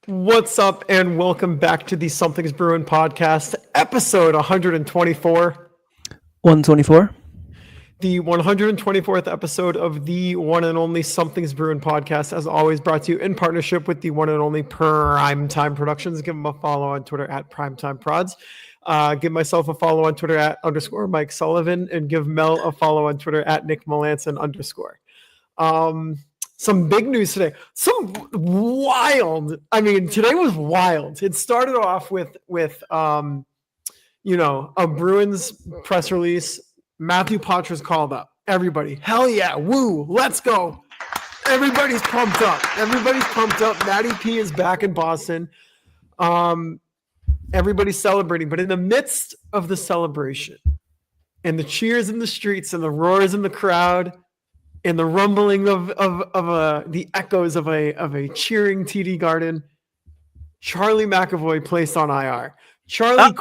What's up, and welcome back to the Something's Bruin podcast, episode 124, 124. the 124th episode of the one and only Something's Bruin podcast, as always brought to you in partnership with the one and only Primetime Productions. Give them a follow on Twitter at Primetime Prods. Give myself a follow on Twitter at _Mike Sullivan, and give Mel a follow on Twitter at Nick Melanson _. Some big news today. Some wild. I mean, today was wild. It started off with a Bruins press release. Matthew Poitras's called up. Everybody, hell yeah, woo, let's go. Everybody's pumped up. Matty P is back in Boston. Everybody's celebrating, but in the midst of the celebration, and the cheers in the streets, and the roars in the crowd, and the rumbling of the echoes of a cheering TD Garden, Charlie McAvoy placed on IR. Charlie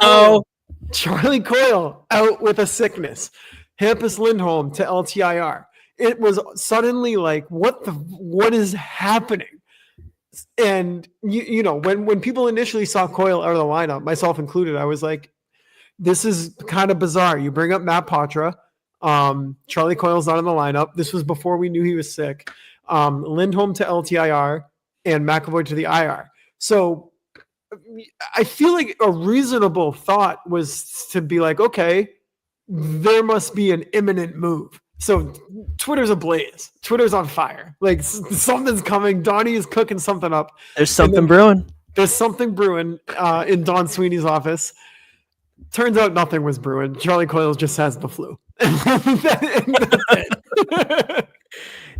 Coyle out with a sickness. Hampus Lindholm to LTIR. It was suddenly like, what is happening? And you know, when people initially saw Coyle out of the lineup, myself included, I was like, this is kind of bizarre. You bring up Matt Poitras. Charlie Coyle's not in the lineup. This was before we knew he was sick. Lindholm to LTIR and McAvoy to the IR. So I feel like a reasonable thought was to be like, okay, there must be an imminent move. So Twitter's ablaze. Twitter's on fire. Like something's coming. Donnie is cooking something up. There's something brewing. There's something brewing in Don Sweeney's office. Turns out nothing was brewing. Charlie Coyle just has the flu.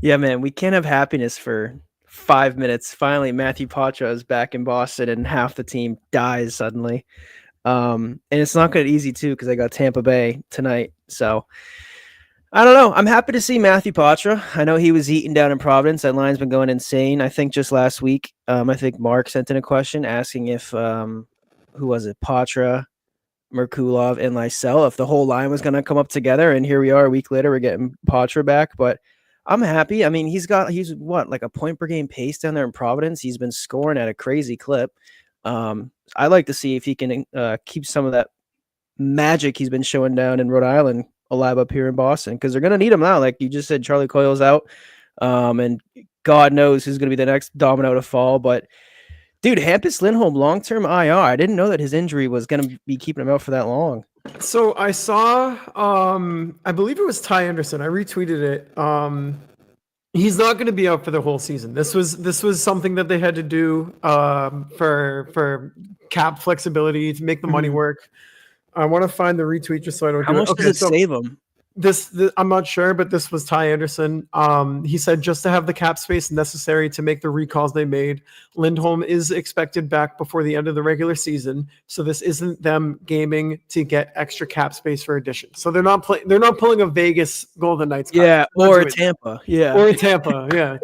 Yeah, man, we can't have happiness for 5 minutes. Finally, Matthew Poitras is back in Boston, and half the team dies suddenly. And it's not going to be easy, too, because I got Tampa Bay tonight. So, I don't know. I'm happy to see Matthew Poitras. I know he was eaten down in Providence. That line's been going insane. I think just last week, I think Mark sent in a question asking if, who was it, Poitras, Merkulov, and Lysell, if the whole line was going to come up together, and here we are a week later, we're getting Poitras back. But I'm happy. I mean, he's like a point per game pace down there in Providence. He's been scoring at a crazy clip. I'd like to see if he can keep some of that magic he's been showing down in Rhode Island alive up here in Boston, because they're going to need him now. Like you just said, Charlie Coyle's out, and God knows who's going to be the next domino to fall. But dude, Hampus Lindholm, long-term IR. I didn't know that his injury was going to be keeping him out for that long. So I saw, I believe it was Ty Anderson. I retweeted it. He's not going to be out for the whole season. This was something that they had to do for cap flexibility to make the money work. I want to find the retweet just so I don't. How much does it save him? This I'm not sure, but this was Ty Anderson. He said just to have the cap space necessary to make the recalls they made. Lindholm is expected back before the end of the regular season, so this isn't them gaming to get extra cap space for addition. So they're not pulling a Vegas Golden Knights. Or a Tampa. Yeah.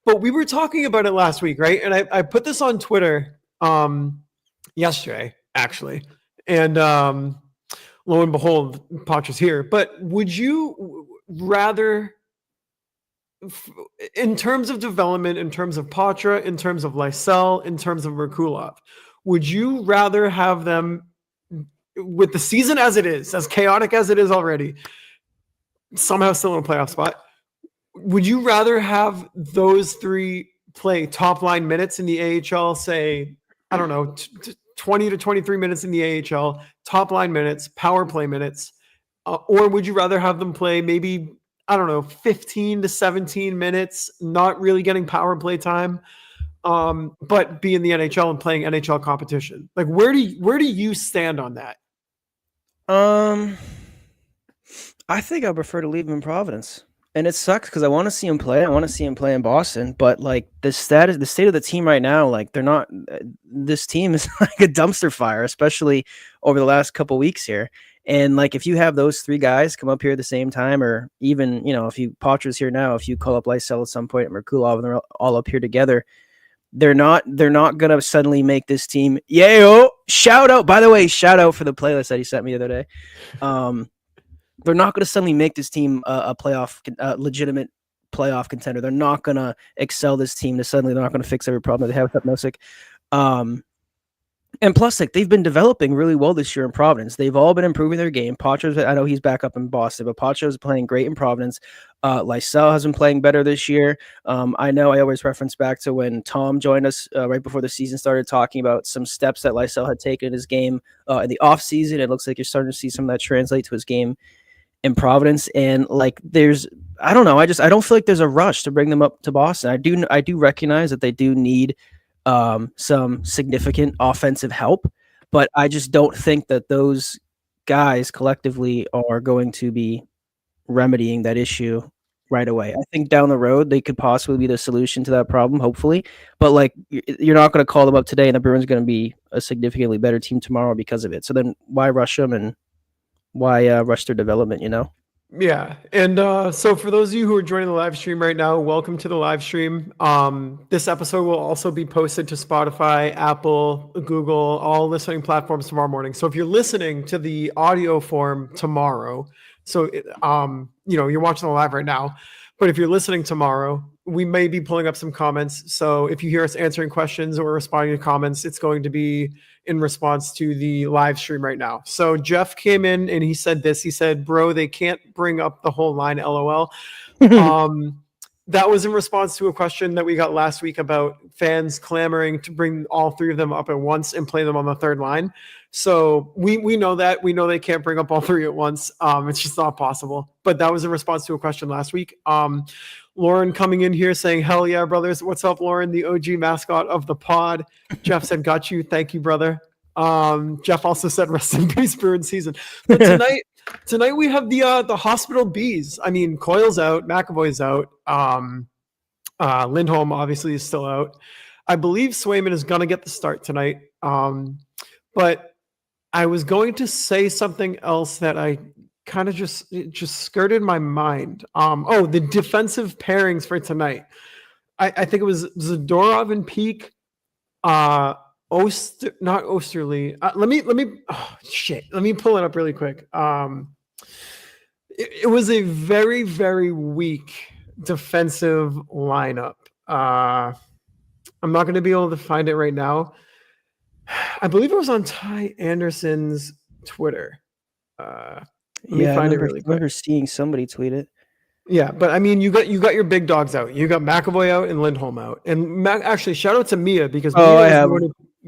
But we were talking about it last week, right? And I put this on Twitter yesterday, actually, and lo and behold, Poitras's here. But would you rather, in terms of development, in terms of Poitras, in terms of Lysell, in terms of Merkulov, would you rather have them, with the season as it is, as chaotic as it is already, somehow still in a playoff spot, would you rather have those three play top line minutes in the AHL, say, I don't know, 20 to 23 minutes in the AHL, top line minutes, power play minutes, or would you rather have them play maybe, I don't know, 15 to 17 minutes, not really getting power play time, but be in the NHL and playing NHL competition? Like, where do you stand on that? I think I prefer to leave him in Providence. And it sucks because I want to see him play. I want to see him play in Boston. But like the state of the team right now, like they're not. This team is like a dumpster fire, especially over the last couple weeks here. And like if you have those three guys come up here at the same time, or even if you Poitras's here now, if you call up Lysell at some point, Merkulov, and they're all up here together, they're not gonna suddenly make this team. Yayo! Shout out! By the way, shout out for the playlist that he sent me the other day. They're not going to suddenly make this team a playoff, legitimate playoff contender. They're not going to excel this team. They're not going to fix every problem that they have with Nosick. And plus, like, they've been developing really well this year in Providence. They've all been improving their game. Pacho's, I know he's back up in Boston, but Pacho's playing great in Providence. Lysell has been playing better this year. I know I always reference back to when Tom joined us right before the season started, talking about some steps that Lysell had taken in his game in the offseason. It looks like you're starting to see some of that translate to his game in Providence. And like, I don't know. I don't feel like there's a rush to bring them up to Boston. I do recognize that they do need some significant offensive help, but I just don't think that those guys collectively are going to be remedying that issue right away. I think down the road they could possibly be the solution to that problem, hopefully. But like, you're not going to call them up today, and the Bruins going to be a significantly better team tomorrow because of it. So then why rush them, and why rush their development? You know? Yeah. And so for those of you who are joining the live stream right now, welcome to the live stream. This episode will also be posted to Spotify, Apple, Google, all listening platforms tomorrow morning. So if you're listening to the audio form tomorrow, so you're watching the live right now, but if you're listening tomorrow, we may be pulling up some comments. So if you hear us answering questions or responding to comments, it's going to be in response to the live stream right now. So Jeff came in and he said this. He said, "Bro, they can't bring up the whole line, LOL." That was in response to a question that we got last week about fans clamoring to bring all three of them up at once and play them on the third line. So we know that. We know they can't bring up all three at once. It's just not possible. But that was in response to a question last week. Lauren coming in here saying, "Hell yeah, brothers." What's up, Lauren, the OG mascot of the pod? Jeff said, "Got you. Thank you, brother." Jeff also said, "Rest in peace, Bruin season." But tonight we have the hospital bees. I mean, Coyle's out, McAvoy's out. Lindholm obviously is still out. I believe Swayman is going to get the start tonight. But I was going to say something else that I kind of just skirted my mind. The defensive pairings for tonight. I think it was Zadorov and Peak. Not Osterley. Let me pull it up really quick. It was a very, very weak defensive lineup. I'm not going to be able to find it right now. I believe it was on Ty Anderson's Twitter. Let me find it really quick. I remember seeing somebody tweet it. Yeah, but I mean, you got your big dogs out. You got McAvoy out and Lindholm out. And actually, shout out to Mia because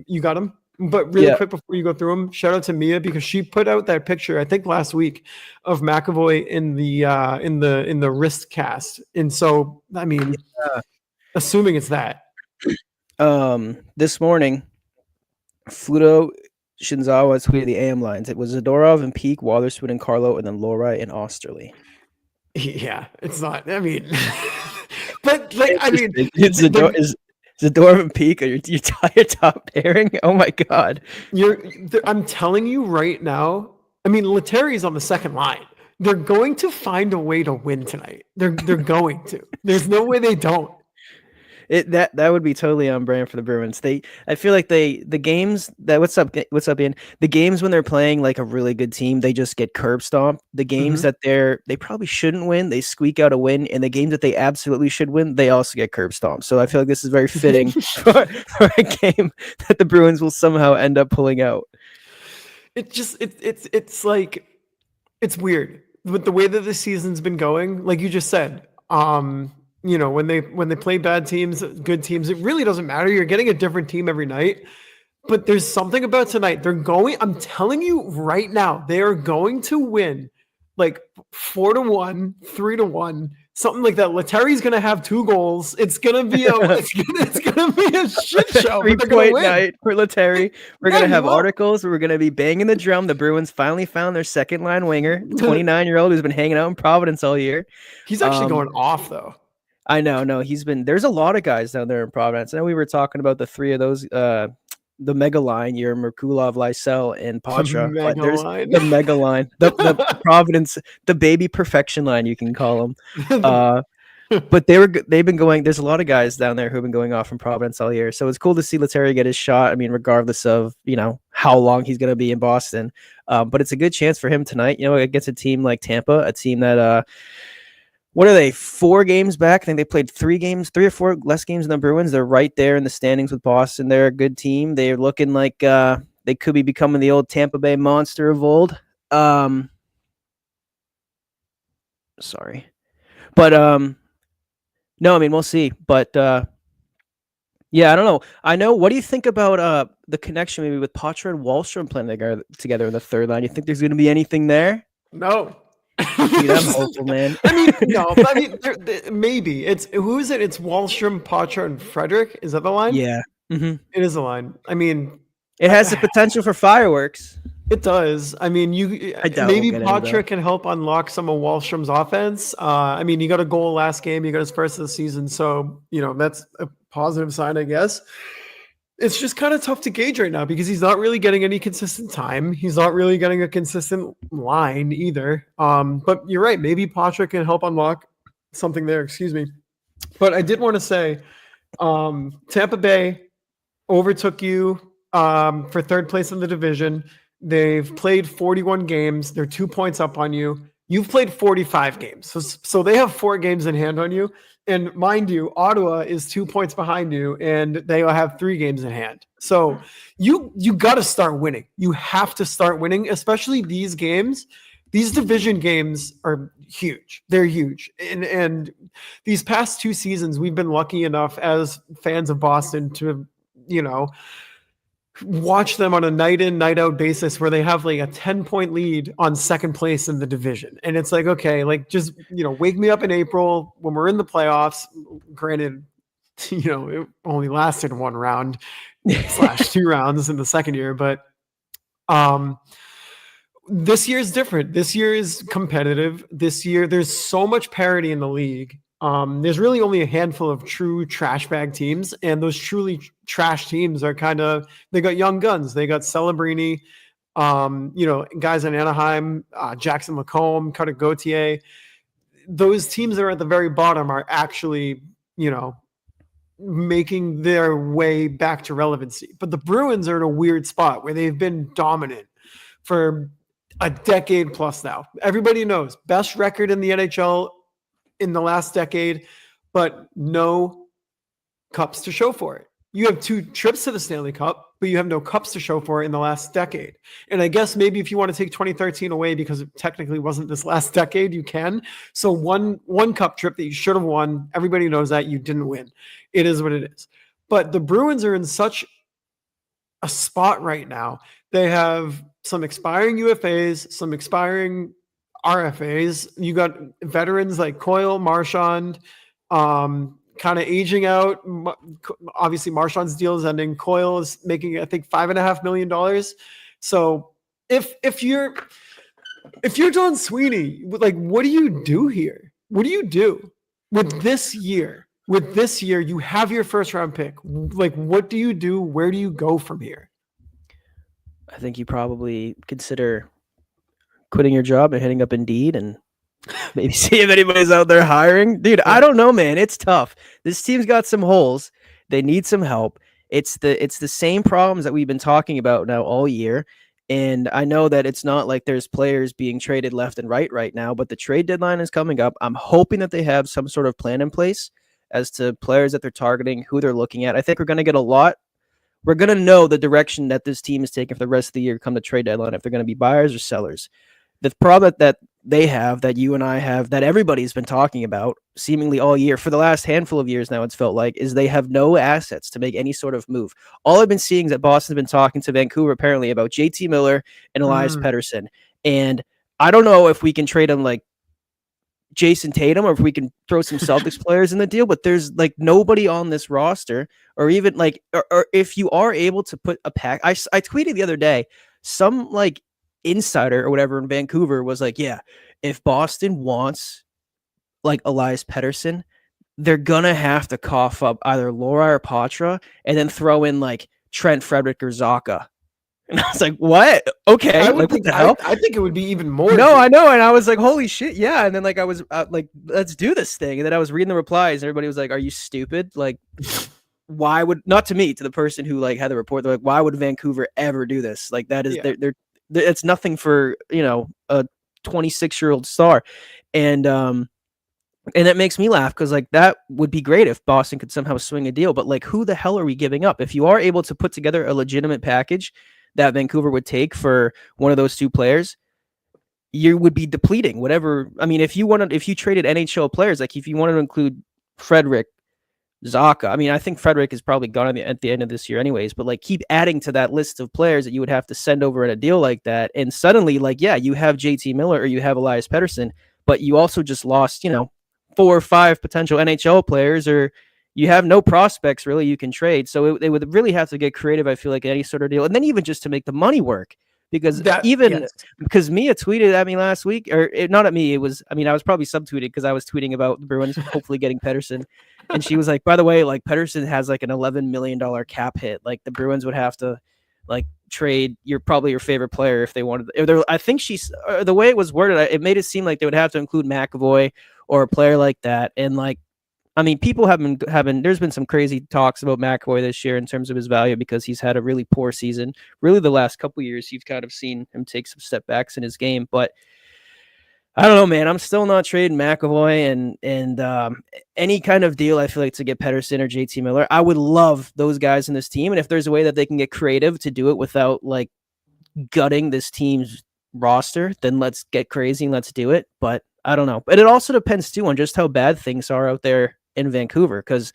you got him. But really quick before you go through them, shout out to Mia because she put out that picture I think last week of McAvoy in the wrist cast. And so, I mean, assuming it's that. This morning, Fudo Shinzawa tweeted the AM lines. It was Zadorov and Peak, Wotherspoon and Carlo, and then Lohrei and Osterley. Yeah, it's not. I mean, but like, I mean, is Zadorov and Peak your top pairing? Oh my god! I'm telling you right now. I mean, Lettieri's on the second line. They're going to find a way to win tonight. They're going to. There's no way they don't. That would be totally on brand for the Bruins. I feel like the games that what's up Ian? The games when they're playing like a really good team, they just get curb stomped. The games that they probably shouldn't win, they squeak out a win, and the games that they absolutely should win, they also get curb stomped. So I feel like this is very fitting for a game that the Bruins will somehow end up pulling out. It's like it's weird with the way that the season's been going. Like you just said, when they play bad teams, good teams, it really doesn't matter. You're getting a different team every night. But there's something about tonight. I'm telling you right now, they are going to win like 4-1, 3-1, something like that. Lettieri's going to have 2 goals. It's going to be a shit show. 3-point night for Lettieri. We're going to have articles where we're going to be banging the drum. The Bruins finally found their second line winger, 29-year-old who's been hanging out in Providence all year. He's actually going off though. I know. No, there's a lot of guys down there in Providence. I know we were talking about the 3 of those, the mega line, your Merkulov, Lysell, and Patra. But there's the mega line, the Providence, the baby perfection line, you can call them. But they've been going. There's a lot of guys down there who've been going off from Providence all year. So it's cool to see Lettieri get his shot. I mean, regardless of how long he's going to be in Boston, but it's a good chance for him tonight. Against a team like Tampa, a team that what are they? 4 games back. I think they played 3 or 4 less games than the Bruins. They're right there in the standings with Boston. They're a good team. They're looking like they could be becoming the old Tampa Bay Monster of old. Sorry, but no, I mean we'll see. But yeah, I don't know. I know. What do you think about the connection maybe with Poitras and Wahlstrom playing together in the third line? You think there's going to be anything there? No. Dude, I'm hopeful, man. I mean, no. I mean, maybe it's who is it? It's Wallstrom, Poitras, and Frederick. Is that the line? Yeah. Mm-hmm. It is the line. I mean, it has the potential for fireworks. It does. I mean, maybe Poitras can help unlock some of Wallstrom's offense. I mean, he got a goal last game. He got his first of the season, so that's a positive sign, I guess. It's just kind of tough to gauge right now because he's not really getting any consistent time. He's not really getting a consistent line either. But you're right. Maybe Poitras can help unlock something there. Excuse me. But I did want to say, Tampa Bay overtook you for third place in the division. They've played 41 games. They're 2 points up on you. You've played 45 games. So they have 4 games in hand on you. And mind you, Ottawa is 2 points behind you, and they will have 3 games in hand. So you got to start winning. You have to start winning, especially these games. These division games are huge. They're huge. And these past 2 seasons, we've been lucky enough as fans of Boston to, watch them on a night in, night out basis where they have like a 10-point lead on second place in the division. And it's like, okay, like just, wake me up in April when we're in the playoffs. Granted, it only lasted 1 round / 2 rounds in the second year, but this year is different. This year is competitive. This year, there's so much parity in the league. There's really only a handful of true trash bag teams, and those truly trash teams are they got young guns. They got Celebrini, guys in Anaheim, Jackson Lacombe, Cutter Gauthier. Those teams that are at the very bottom are actually, making their way back to relevancy. But the Bruins are in a weird spot where they've been dominant for a decade plus now. Everybody knows best record in the NHL in the last decade, but no cups to show for it. You have 2 trips to the Stanley Cup, but you have no cups to show for it in the last decade. And I guess maybe if you want to take 2013 away because it technically wasn't this last decade, you can. So one cup trip that you should have won, everybody knows that you didn't win. It is what it is. But the Bruins are in such a spot right now. They have some expiring UFAs, some expiring RFAs. You got veterans like Coyle, Marchand, kind of aging out. Obviously, Marchand's deal is ending. Coyle is making, I think, $5.5 million. So if you're Don Sweeney, like, what do you do here? What do you do with this year? With this year, you have your first round pick. Like, what do you do? Where do you go from here? I think you probably consider quitting your job and hitting up Indeed and maybe see if anybody's out there hiring. Dude, I don't know, man. It's tough. This team's got some holes. They need some help. It's the same problems that we've been talking about now all year. And I know that it's not like there's players being traded left and right now, but the trade deadline is coming up. I'm hoping that they have some sort of plan in place as to players that they're targeting, who they're looking at. I think we're going to get a lot. We're going to know the direction that this team is taking for the rest of the year come the trade deadline, if they're going to be buyers or sellers. The problem that they have, that you and I have, that everybody's been talking about seemingly all year, for the last handful of years now, it's felt like, is they have no assets to make any sort of move. All I've been seeing is that Boston's been talking to Vancouver apparently about JT Miller and Elias Pettersson. And I don't know if we can trade them like Jason Tatum or if we can throw some Celtics players in the deal, but there's like nobody on this roster, or even like, or if you are able to put a pack. I tweeted the other day, some like insider or whatever in Vancouver was like, yeah, if Boston wants like Elias Pettersson, they're gonna have to cough up either Laura or Poitras and then throw in like Trent Frederick or Zaka. And I was like, what? Okay. Like, what the hell? I think it would be even more. No, I know. And I was like, holy shit. Yeah. And then like, I was like, let's do this thing. And then I was reading the replies and everybody was like, are you stupid? Like, why would, not to me, to the person who like had the report, they're like, why would Vancouver ever do this? Like, that is, they're it's nothing for, a 26-year-old star. And And it makes me laugh because, like, that would be great if Boston could somehow swing a deal. But, like, who the hell are we giving up? If you are able to put together a legitimate package that Vancouver would take for one of those two players, you would be depleting whatever. I mean, if you traded NHL players, like if you wanted to include Frederick, Zaka. I mean, I think Frederick is probably gone at the end of this year anyways, but like keep adding to that list of players that you would have to send over in a deal like that. And suddenly, like, yeah, you have JT Miller or you have Elias Pettersson, but you also just lost, 4 or 5 potential NHL players, or you have no prospects really you can trade. So they would really have to get creative, I feel like, any sort of deal. And then even just to make the money work. Because Yes. because Mia tweeted at me last week, or not at me, I was probably subtweeted because I was tweeting about the Bruins hopefully getting Pettersson. And she was like, by the way, like Pettersson has like an $11 million cap hit. Like the Bruins would have to like trade probably your favorite player if they wanted. I think the way it was worded, it made it seem like they would have to include McAvoy or a player like that. And like, I mean, people have been having. There's been some crazy talks about McAvoy this year in terms of his value because he's had a really poor season. Really, the last couple of years, you've kind of seen him take some step backs in his game. But I don't know, man. I'm still not trading McAvoy and any kind of deal. I feel like to get Pettersson or JT Miller, I would love those guys in this team. And if there's a way that they can get creative to do it without like gutting this team's roster, then let's get crazy and let's do it. But I don't know. But it also depends too on just how bad things are out there in Vancouver, because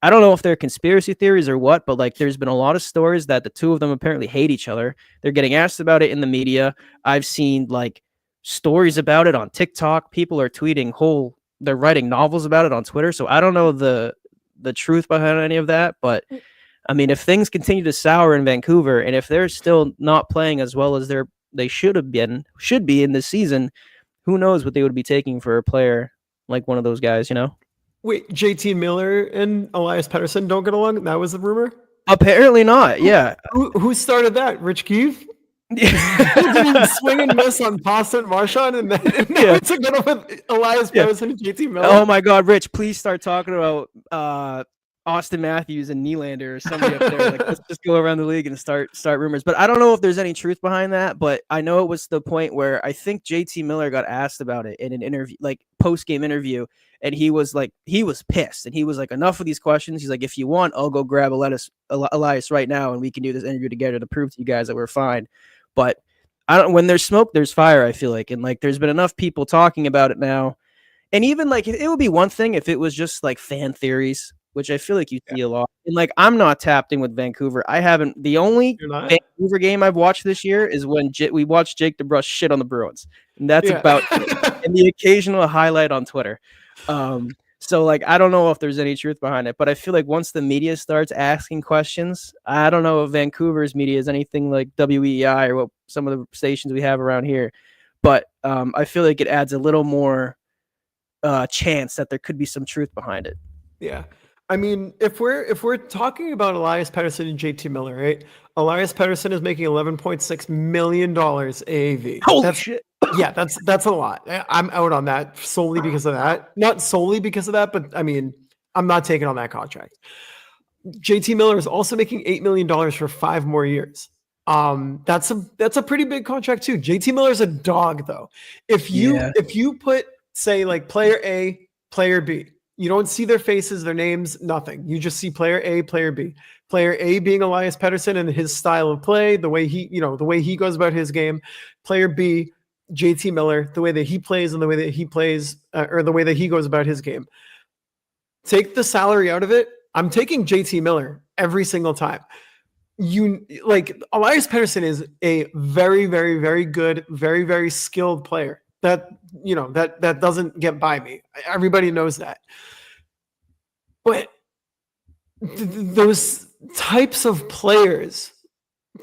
I don't know if they're conspiracy theories or what, but like there's been a lot of stories that the two of them apparently hate each other. They're getting asked about it in the media. I've seen like stories about it on TikTok. People are tweeting they're writing novels about it on Twitter. So I don't know the truth behind any of that, but I mean, if things continue to sour in Vancouver and if they're still not playing as well as they should be in this season, who knows what they would be taking for a player like one of those guys, Wait, JT Miller and Elias Pettersson don't get along? That was the rumor? Apparently not. Yeah. Who started that? Rich Keefe? He didn't swing and miss on Pasta and Marchand, and then it's a good one with Elias Pettersson and JT Miller. Oh my God, Rich! Please start talking about Austin Matthews and Nylander or somebody up there. Like, let's just go around the league and start rumors. But I don't know if there's any truth behind that. But I know it was the point where I think JT Miller got asked about it in an interview, like post-game interview, and he was pissed, and he was like, enough of these questions. He's like, if you want, I'll go grab Elias right now, and we can do this interview together to prove to you guys that we're fine. But when there's smoke, there's fire, I feel like. And like, there's been enough people talking about it now. And even like, it would be one thing if it was just like fan theories, which I feel like you see a lot. And like, I'm not tapped in with Vancouver. The only Vancouver game I've watched this year is when we watched Jake DeBrusk shit on the Bruins. And that's about it. And the occasional highlight on Twitter. So like, I don't know if there's any truth behind it, but I feel like once the media starts asking questions, I don't know if Vancouver's media is anything like WEEI or what some of the stations we have around here, but I feel like it adds a little more chance that there could be some truth behind it. Yeah. I mean, if we're talking about Elias Pettersson and JT Miller, right? Elias Pettersson is making $11.6 million AAV. Holy shit. Yeah, that's a lot. I'm out on that solely because of that. Not solely because of that, but I mean, I'm not taking on that contract. JT Miller is also making $8 million for 5 more years. That's a pretty big contract too. JT Miller's a dog though. If you put, say, like player A, player B, you don't see their faces, their names, nothing. You just see player A, player B. Player A being Elias Pettersson and his style of play, the way he goes about his game. Player B, JT Miller, the way that he plays and the way that he plays, or the way that he goes about his game. Take the salary out of it. I'm taking JT Miller every single time. Elias Pettersson is a very, very, very good, very, very skilled player. That doesn't get by me. Everybody knows that. But those types of players,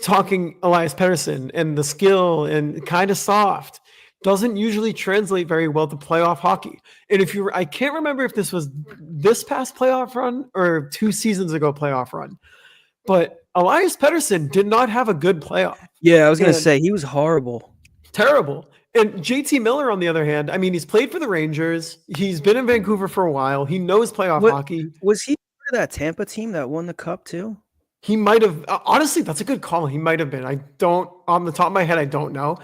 talking Elias Pettersson and the skill and kind of soft, doesn't usually translate very well to playoff hockey. And I can't remember if this was this past playoff run or 2 seasons ago playoff run, but Elias Pettersson did not have a good playoff. Yeah, I was going to say he was horrible. Terrible. And JT Miller, on the other hand, I mean, he's played for the Rangers. He's been in Vancouver for a while. He knows playoff hockey. Was he part of that Tampa team that won the cup too? He might have. Honestly, that's a good call. He might have been. I don't, on the top of my head, I don't know.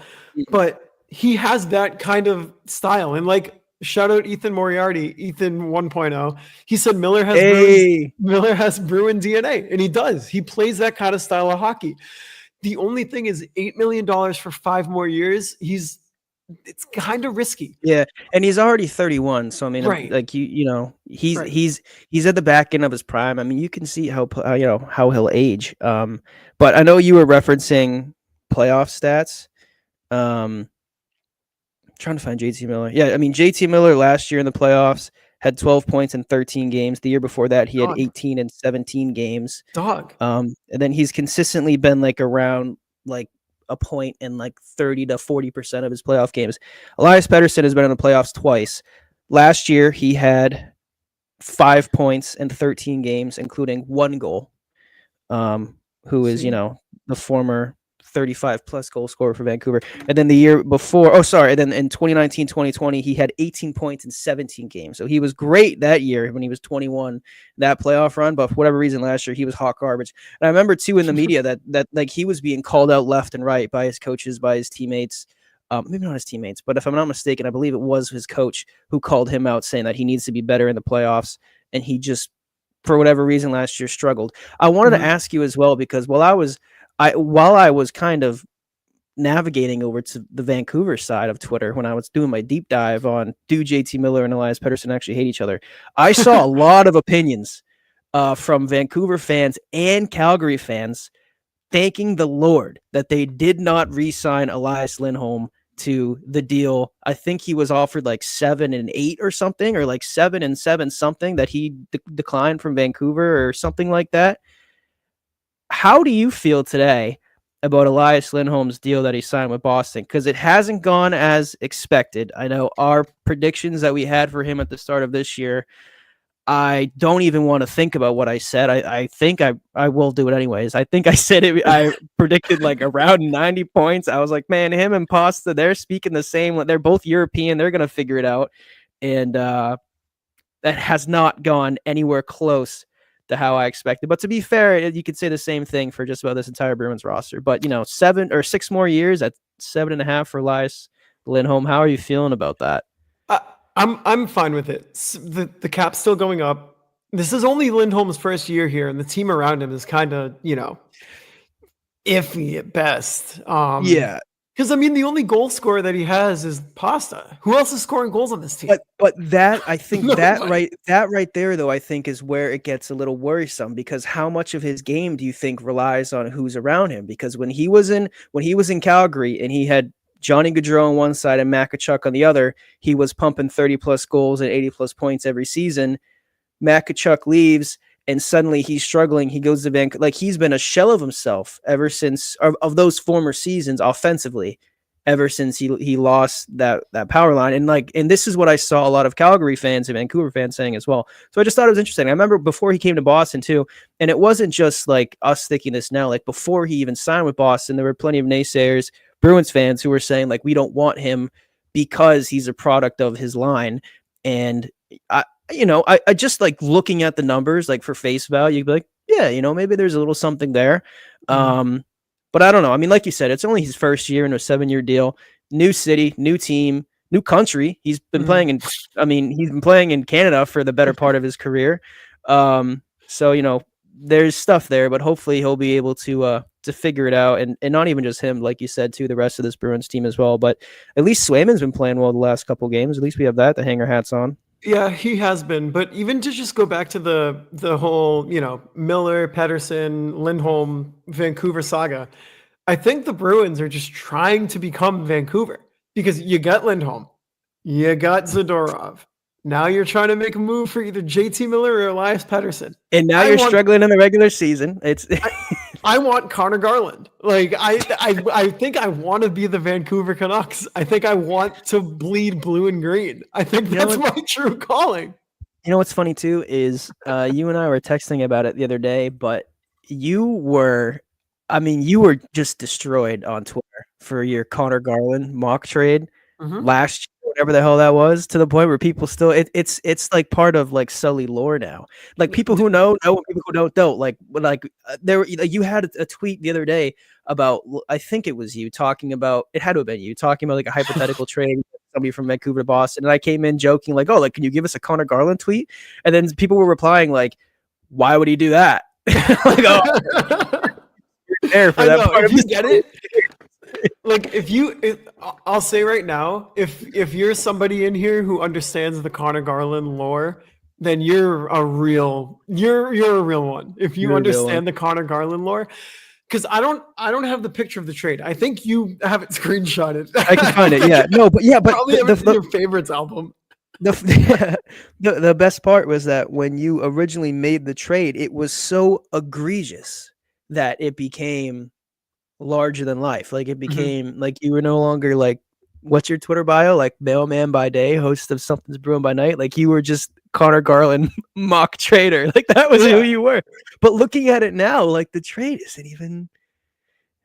But he has that kind of style. And like, Shout out Ethan Moriarty, Ethan 1.0. He said Hey, Miller has Bruin DNA, and he does. He plays that kind of style of hockey. The only thing is $8 million for 5 more years. It's kind of risky. yeah, and he's already 31, so I mean, Right. like you know, Right. he's at the back end of his prime. I mean, you can see how you know how he'll age. But I know you were referencing playoff stats. Trying to find JT Miller. Yeah, I mean JT Miller last year in the playoffs had 12 points in 13 games. The year before that, he had Dog. 18 and 17 games. Dog. And then he's consistently been like around like a point in like 30 to 40% of his playoff games. Elias Pettersson has been in the playoffs twice. Last year, he had 5 points in 13 games, including 1 goal. Who is, See? you know, the former 35 plus goal scorer for Vancouver. And then the year before, and then in 2019, 2020, he had 18 points in 17 games. So he was great that year when he was 21, that playoff run. But for whatever reason, last year he was hot garbage. And I remember too in the media that like he was being called out left and right by his coaches, by his teammates. Maybe not his teammates, but if I'm not mistaken, I believe it was his coach who called him out, saying that he needs to be better in the playoffs. And he just, for whatever reason, last year struggled. I wanted to ask you as well, because while I was kind of navigating over to the Vancouver side of Twitter when I was doing my deep dive on do JT Miller and Elias Pettersson actually hate each other, I saw a lot of opinions from Vancouver fans and Calgary fans thanking the Lord that they did not re-sign Elias Lindholm to the deal. I think he was offered like 7 and 8 or something, or like 7 and 7 something that he declined from Vancouver or something like that. How do you feel today about Elias Lindholm's deal that he signed with Boston? Because it hasn't gone as expected. I know our predictions that we had for him at the start of this year, I don't even want to think about what I said. I think I will do it anyways. I think I said it. I predicted like around 90 points. I was like, man, him and Pasta, they're speaking the same. They're both European. They're going to figure it out. And that has not gone anywhere close to how I expected. But to be fair, you could say the same thing for just about this entire Bruins roster. But, 7 or 6 more years at 7.5 for Elias Lindholm. How are you feeling about that? I'm fine with it. The cap's still going up. This is only Lindholm's first year here, and the team around him is kind of, iffy at best. Yeah. Because I mean, the only goal scorer that he has is Pasta. Who else is scoring goals on this team? But that, I think that right there, though, I think is where it gets a little worrisome, because how much of his game do you think relies on who's around him? Because when he was in Calgary and he had Johnny Gaudreau on one side and Matt Tkachuk on the other, he was pumping 30 plus goals and 80 plus points every season. Matt Tkachuk leaves and suddenly he's struggling. He goes to Vancouver. Like, he's been a shell of himself ever since of those former seasons offensively, ever since he lost that power line. And this is what I saw a lot of Calgary fans and Vancouver fans saying as well. So I just thought it was interesting. I remember before he came to Boston too, and it wasn't just like us thinking this now, like before he even signed with Boston, there were plenty of naysayers, Bruins fans, who were saying like, we don't want him because he's a product of his line. And I just like looking at the numbers, like for face value, you'd be like, yeah, maybe there's a little something there. But I don't know. I mean, like you said, it's only his first year in a 7-year deal, new city, new team, new country. He's been playing in Canada for the better part of his career. So, there's stuff there, but hopefully he'll be able to figure it out. And not even just him, like you said, too, the rest of this Bruins team as well. But at least Swayman's been playing well the last couple of games. At least we have that to hang our hats on. Yeah, he has been. But even to just go back to the whole, Miller, Pettersson, Lindholm, Vancouver saga, I think the Bruins are just trying to become Vancouver, because you got Lindholm, you got Zadorov. Now you're trying to make a move for either JT Miller or Elias Pettersson. And now you're struggling in the regular season. It's I want Connor Garland. Like, I think I want to be the Vancouver Canucks. I think I want to bleed blue and green. I think that's my true calling. You know what's funny too is you and I were texting about it the other day, but you were just destroyed on Twitter for your Connor Garland mock trade last year, whatever the hell that was, to the point where people still it's like part of like Sully lore now. Like, people who know, and people who don't. Like you had a tweet the other day about, I think it was you talking about, it had to have been you talking about like a hypothetical trade somebody from Vancouver to Boston. And I came in joking like, oh, like, can you give us a Connor Garland tweet? And then people were replying like, why would he do that? Like, oh, you're there for I that know, part if of you the get it, like I'll say right now, if you're somebody in here who understands the Connor Garland lore, then you're a real one. If you You're a real one. understand the Connor Garland lore, because I don't have the picture of the trade. I think you have it screenshotted. I can find it. Yeah, no, but Probably have it in your favorites album. The best part was that when you originally made the trade, it was so egregious that it became larger than life. Like it became like you were no longer like, what's your Twitter bio? Like mailman by day, host of Something's Brewing by night. Like you were just Connor Garland mock trader. Like that was who you were. But looking at it now, like the trade isn't even.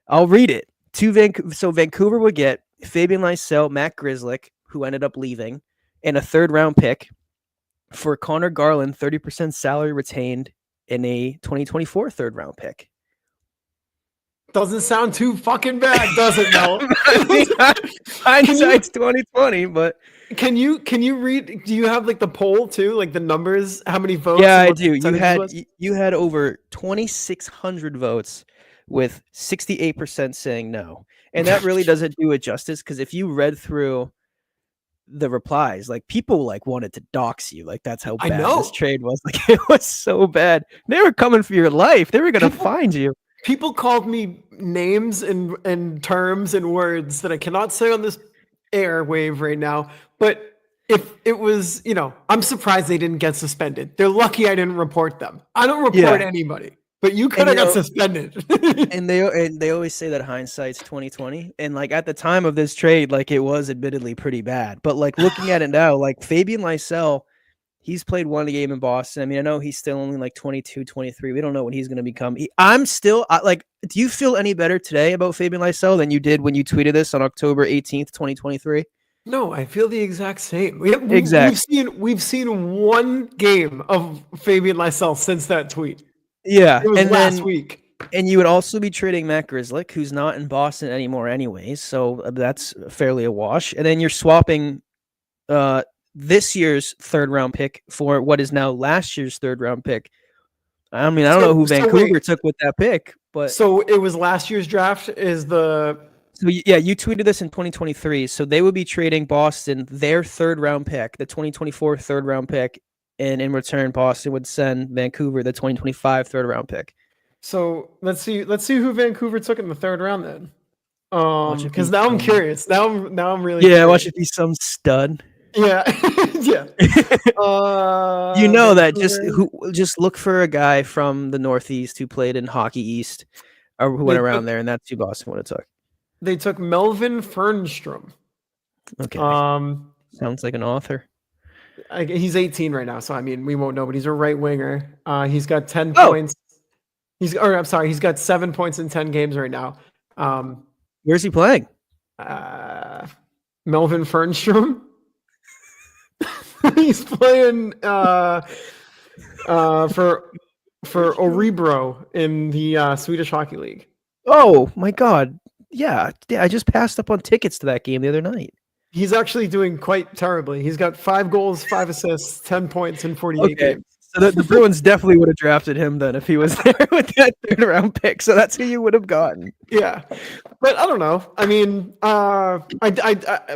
I'll read it. So Vancouver would get Fabian Lysell, Matt Grzelcyk, who ended up leaving, and a 3rd round pick for Connor Garland, 30% salary retained, in a 2024 3rd round pick. Doesn't sound too fucking bad, does it, Mel? Hindsight's 2020, but can you read? Do you have like the poll too, like the numbers? How many votes? Yeah, I do. You had over 2,600 votes, with 68% saying no, and that really doesn't do it justice. Because if you read through the replies, like people like wanted to dox you. Like that's how bad this trade was. Like it was so bad. They were coming for your life. They were gonna find you. People called me names and terms and words that I cannot say on this airwave right now. But if it was, I'm surprised they didn't get suspended. They're lucky I didn't report them. I don't report anybody, but you could have got suspended. and they always say that hindsight's 2020. And like at the time of this trade, like it was admittedly pretty bad. But like looking at it now, like Fabian Lysell, he's played one game in Boston. I mean, I know he's still only like 22, 23. We don't know what he's going to become. Do you feel any better today about Fabian Lysell than you did when you tweeted this on October 18th, 2023? No, I feel the exact same. We've seen one game of Fabian Lysell since that tweet. Yeah. It was last week. And you would also be trading Matt Grzelcyk, who's not in Boston anymore anyways. So that's fairly a wash. And then you're swapping this year's 3rd round pick for what is now last year's 3rd round pick. I mean, I don't know who Vancouver took with that pick, but so it was last year's draft. So you tweeted this in 2023. So they would be trading Boston their 3rd round pick, the 2024 3rd round pick, and in return, Boston would send Vancouver the 2025 3rd round pick. So let's see who Vancouver took in the 3rd round then. Because now I'm curious. Now I'm really curious. Watch it be some stud. Yeah. Yeah. Just look for a guy from the Northeast who played in Hockey East or who went around there, and that's who Boston would have took. They took Melvin Fernstrom. Okay. Sounds like an author. He's 18 right now, so I mean we won't know, but he's a right winger. He's got 10 points. He's got 7 points in 10 games right now. Where's he playing? Melvin Fernstrom. He's playing for Örebro in the Swedish Hockey League. Oh my God! Yeah, I just passed up on tickets to that game the other night. He's actually doing quite terribly. He's got 5 goals, 5 assists, 10 points in 48 games. So the Bruins definitely would have drafted him then if he was there with that 3rd round pick. So that's who you would have gotten. Yeah, but I don't know. I mean, I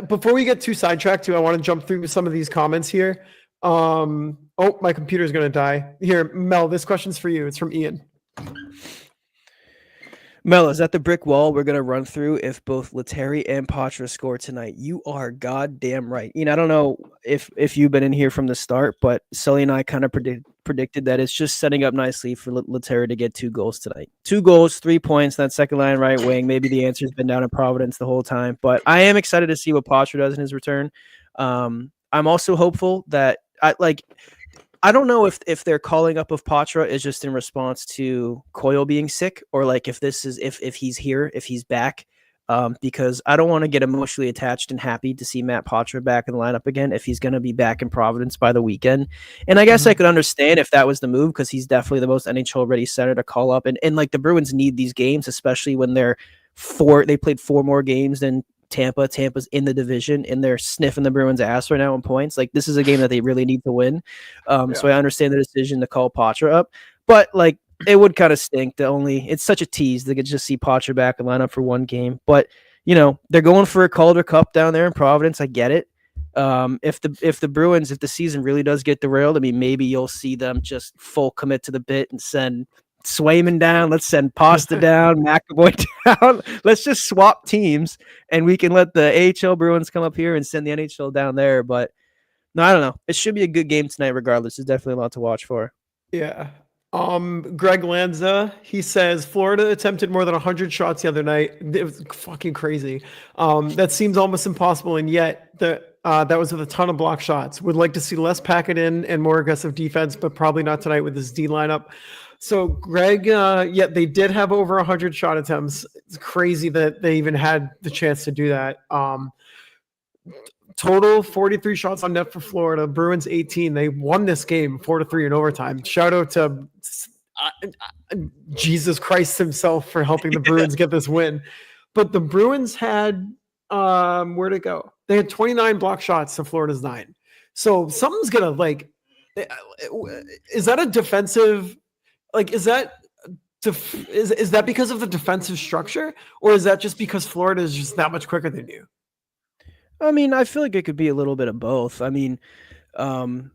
before we get too sidetracked, I want to jump through some of these comments here. Oh, my computer's gonna die. Here, Mel, this question's for you. It's from Ian. Mel, is that the brick wall we're going to run through if both Lettieri and Poitras score tonight? You are goddamn right. I don't know if you've been in here from the start, but Sully and I kind of predicted that it's just setting up nicely for Lettieri to get 2 goals tonight. 2 goals, 3 points, that second line right wing. Maybe the answer's been down in Providence the whole time, but I am excited to see what Poitras does in his return. I'm also hopeful that I don't know if they're calling up of Poitras is just in response to Coyle being sick, or like if this is if he's here, if he's back, because I don't want to get emotionally attached and happy to see Matt Poitras back in the lineup again if he's going to be back in Providence by the weekend. And I guess I could understand if that was the move because he's definitely the most NHL ready center to call up, and like the Bruins need these games, especially when they played 4 more games than Tampa. Tampa's in the division, and they're sniffing the Bruins' ass right now in points. Like, this is a game that they really need to win. So I understand the decision to call Patra up, but like, it would kind of stink. It's such a tease. They could just see Patra back and line up for one game, but they're going for a Calder Cup down there in Providence. I get it. If the Bruins, if the season really does get derailed, I mean, maybe you'll see them just full commit to the bit and send Swayman down. Let's send Pasta down, McAvoy down. Let's just swap teams, and we can let the AHL Bruins come up here and send the NHL down there. But no, I don't know. It should be a good game tonight, regardless. There's definitely a lot to watch for. Yeah. Greg Lanza, he says Florida attempted more than 100 shots the other night. It was fucking crazy. That seems almost impossible, and yet that was with a ton of block shots. Would like to see less packet in and more aggressive defense, but probably not tonight with this D lineup. So Greg, they did have over 100 shot attempts. It's crazy that they even had the chance to do that. Total 43 shots on net for Florida. Bruins 18. They won this game 4-3 in overtime. Shout out to Jesus Christ himself for helping the Bruins get this win. But the Bruins had where'd it go? They had 29 block shots to Florida's 9. So something's gonna is that a defensive? Is that is that because of the defensive structure, or is that just because Florida is just that much quicker than you? I mean, I feel like it could be a little bit of both. I mean, I don't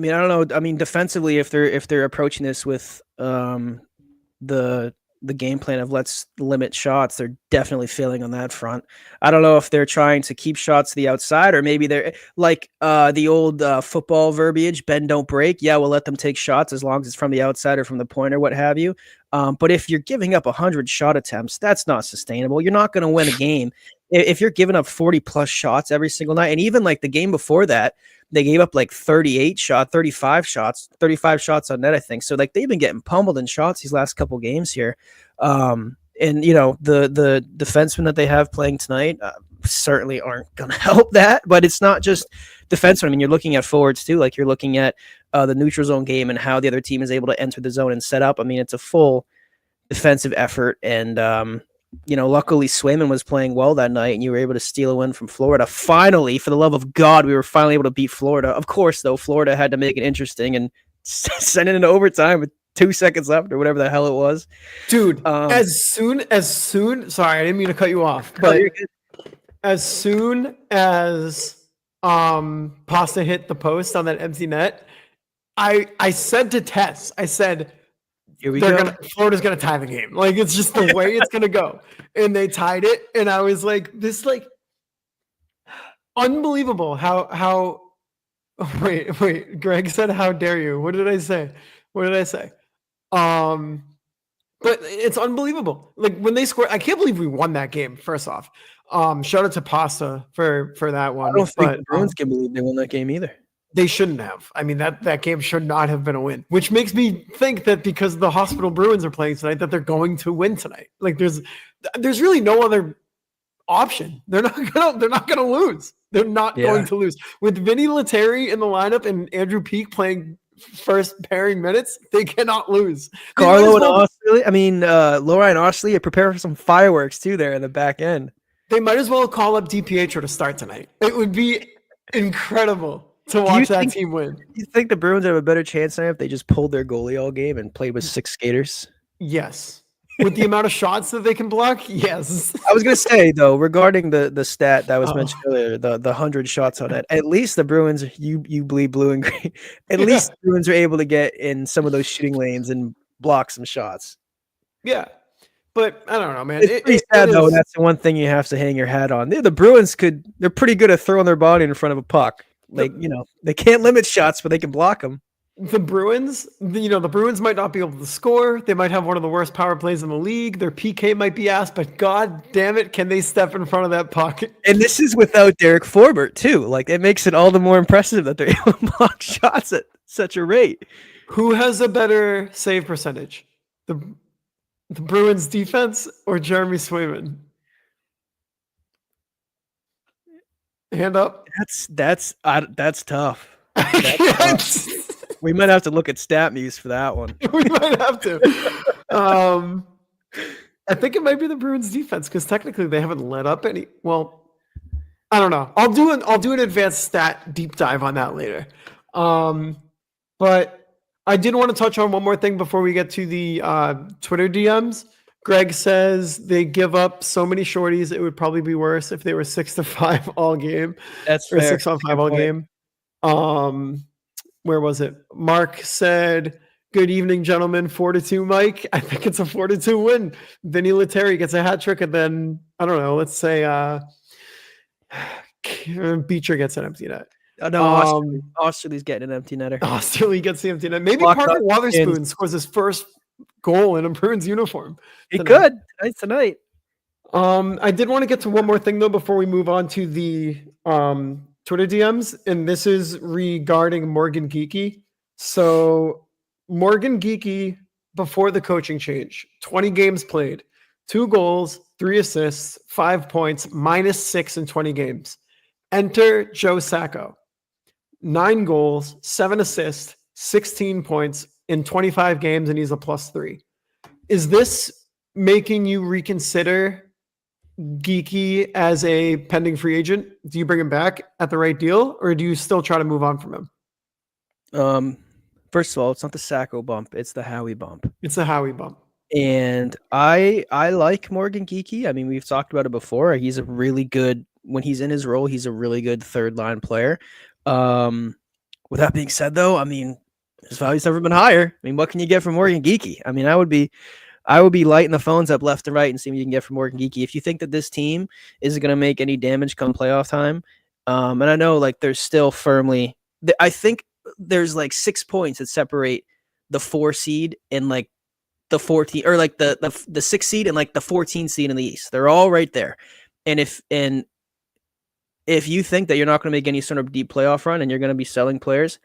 know. I mean, defensively, if they're approaching this with the game plan of let's limit shots, they're definitely failing on that front. I don't know if they're trying to keep shots to the outside, or maybe they're like the old football verbiage, bend don't break. Yeah, we'll let them take shots as long as it's from the outside or from the point or what have you. But if you're giving up 100 shot attempts, that's not sustainable. You're not going to win a game if you're giving up 40 plus shots every single night. And even like the game before that, they gave up like 35 shots on net, I think. So like they've been getting pummeled in shots these last couple games here. And the defensemen that they have playing tonight certainly aren't going to help that. But it's not just defensemen. I mean, you're looking at forwards too. Like you're looking at the neutral zone game and how the other team is able to enter the zone and set up. I mean, it's a full defensive effort. And luckily Swayman was playing well that night, and you were able to steal a win from Florida. Finally, for the love of God, we were finally able to beat Florida. Of course, though, Florida had to make it interesting and send it into overtime with 2 seconds left or whatever the hell it was. Dude, as soon, sorry, I didn't mean to cut you off, but as soon as Pasta hit the post on that empty net, I said to Tess, I said, Florida's gonna tie the game. Like, it's just the way it's gonna go. And they tied it, and I was like, this unbelievable how wait, Greg said, how dare you? What did I say? But it's unbelievable. Like, when they scored, I can't believe we won that game, first off. Shout out to Pasta for that one. I don't think the Bruins can believe they won that game either. They shouldn't have. I mean, that game should not have been a win, which makes me think that because the Hospital Bruins are playing tonight, that they're going to win tonight. Like, there's really no other option. They're not gonna lose. They're not going to lose. With Vinny Lettieri in the lineup and Andrew Peeke playing first pairing minutes, they cannot lose. Carlo and Osley, Laura and Osley, prepare for some fireworks too there in the back end. They might as well call up DiPietro to start tonight. It would be incredible to watch that team win. Do you think the Bruins have a better chance now if they just pulled their goalie all game and played with 6 skaters? Yes. With the amount of shots that they can block, yes. I was going to say, though, regarding the stat that was mentioned earlier, the 100 shots on it, at least the Bruins, you bleed blue and green, at least the Bruins are able to get in some of those shooting lanes and block some shots. Yeah. But I don't know, man. It's pretty sad, though. That's the one thing you have to hang your hat on. The Bruins they're pretty good at throwing their body in front of a puck. Like, they can't limit shots, but they can block them. The Bruins, the Bruins might not be able to score. They might have one of the worst power plays in the league. Their PK might be ass, but God damn it, can they step in front of that puck? And this is without Derek Forbert, too. Like, it makes it all the more impressive that they're able to block shots at such a rate. Who has a better save percentage? The Bruins defense or Jeremy Swayman? Hand up. That's tough. That's tough. We might have to look at StatMuse for that one. We might have to. I think it might be the Bruins defense because technically they haven't let up any. Well, I don't know. I'll do an advanced stat deep dive on that later. But I did want to touch on one more thing before we get to the Twitter DMs. Greg says they give up so many shorties. It would probably be worse if they were 6-5 all game, That's or fair. 6-on-5 all game. Where was it? Mark said, "Good evening, gentlemen. 4-2, Mike." I think it's a 4-2 win. Vinny Lettieri gets a hat trick, and then I don't know. Let's say Beecher gets an empty net. No, Osterley's getting an empty netter. Osterley gets the empty net. Maybe Locked Parker up Wotherspoon in. scores his first goal in a Bruins uniform. He could tonight. I did want to get to one more thing though before we move on to the Twitter DMs, and this is regarding Morgan Geekie. So Morgan Geekie, before the coaching change, 20 games played, 2 goals, 3 assists, 5 points, -6 in 20 games. Enter Joe Sacco, 9 goals, 7 assists, 16 points in 25 games, and he's a +3. Is this making you reconsider Geekie as a pending free agent? Do you bring him back at the right deal, or do you still try to move on from him? First of all, it's not the Sacco bump; it's the Howie bump. It's the Howie bump. And I like Morgan Geekie. I mean, we've talked about it before. He's a really good, when he's in his role, he's a really good third line player. With that being said, though, I mean, his value's never been higher. I mean, what can you get from Morgan Geekie? I mean, I would be lighting the phones up left and right and seeing what you can get from Morgan Geekie. If you think that this team isn't going to make any damage come playoff time, and I know like there's still firmly, I think there's like 6 points that separate the 4 seed and like the 14, or like the 6 seed and like the 14 seed in the East. They're all right there. And if you think that you're not going to make any sort of deep playoff run and you're going to be selling players,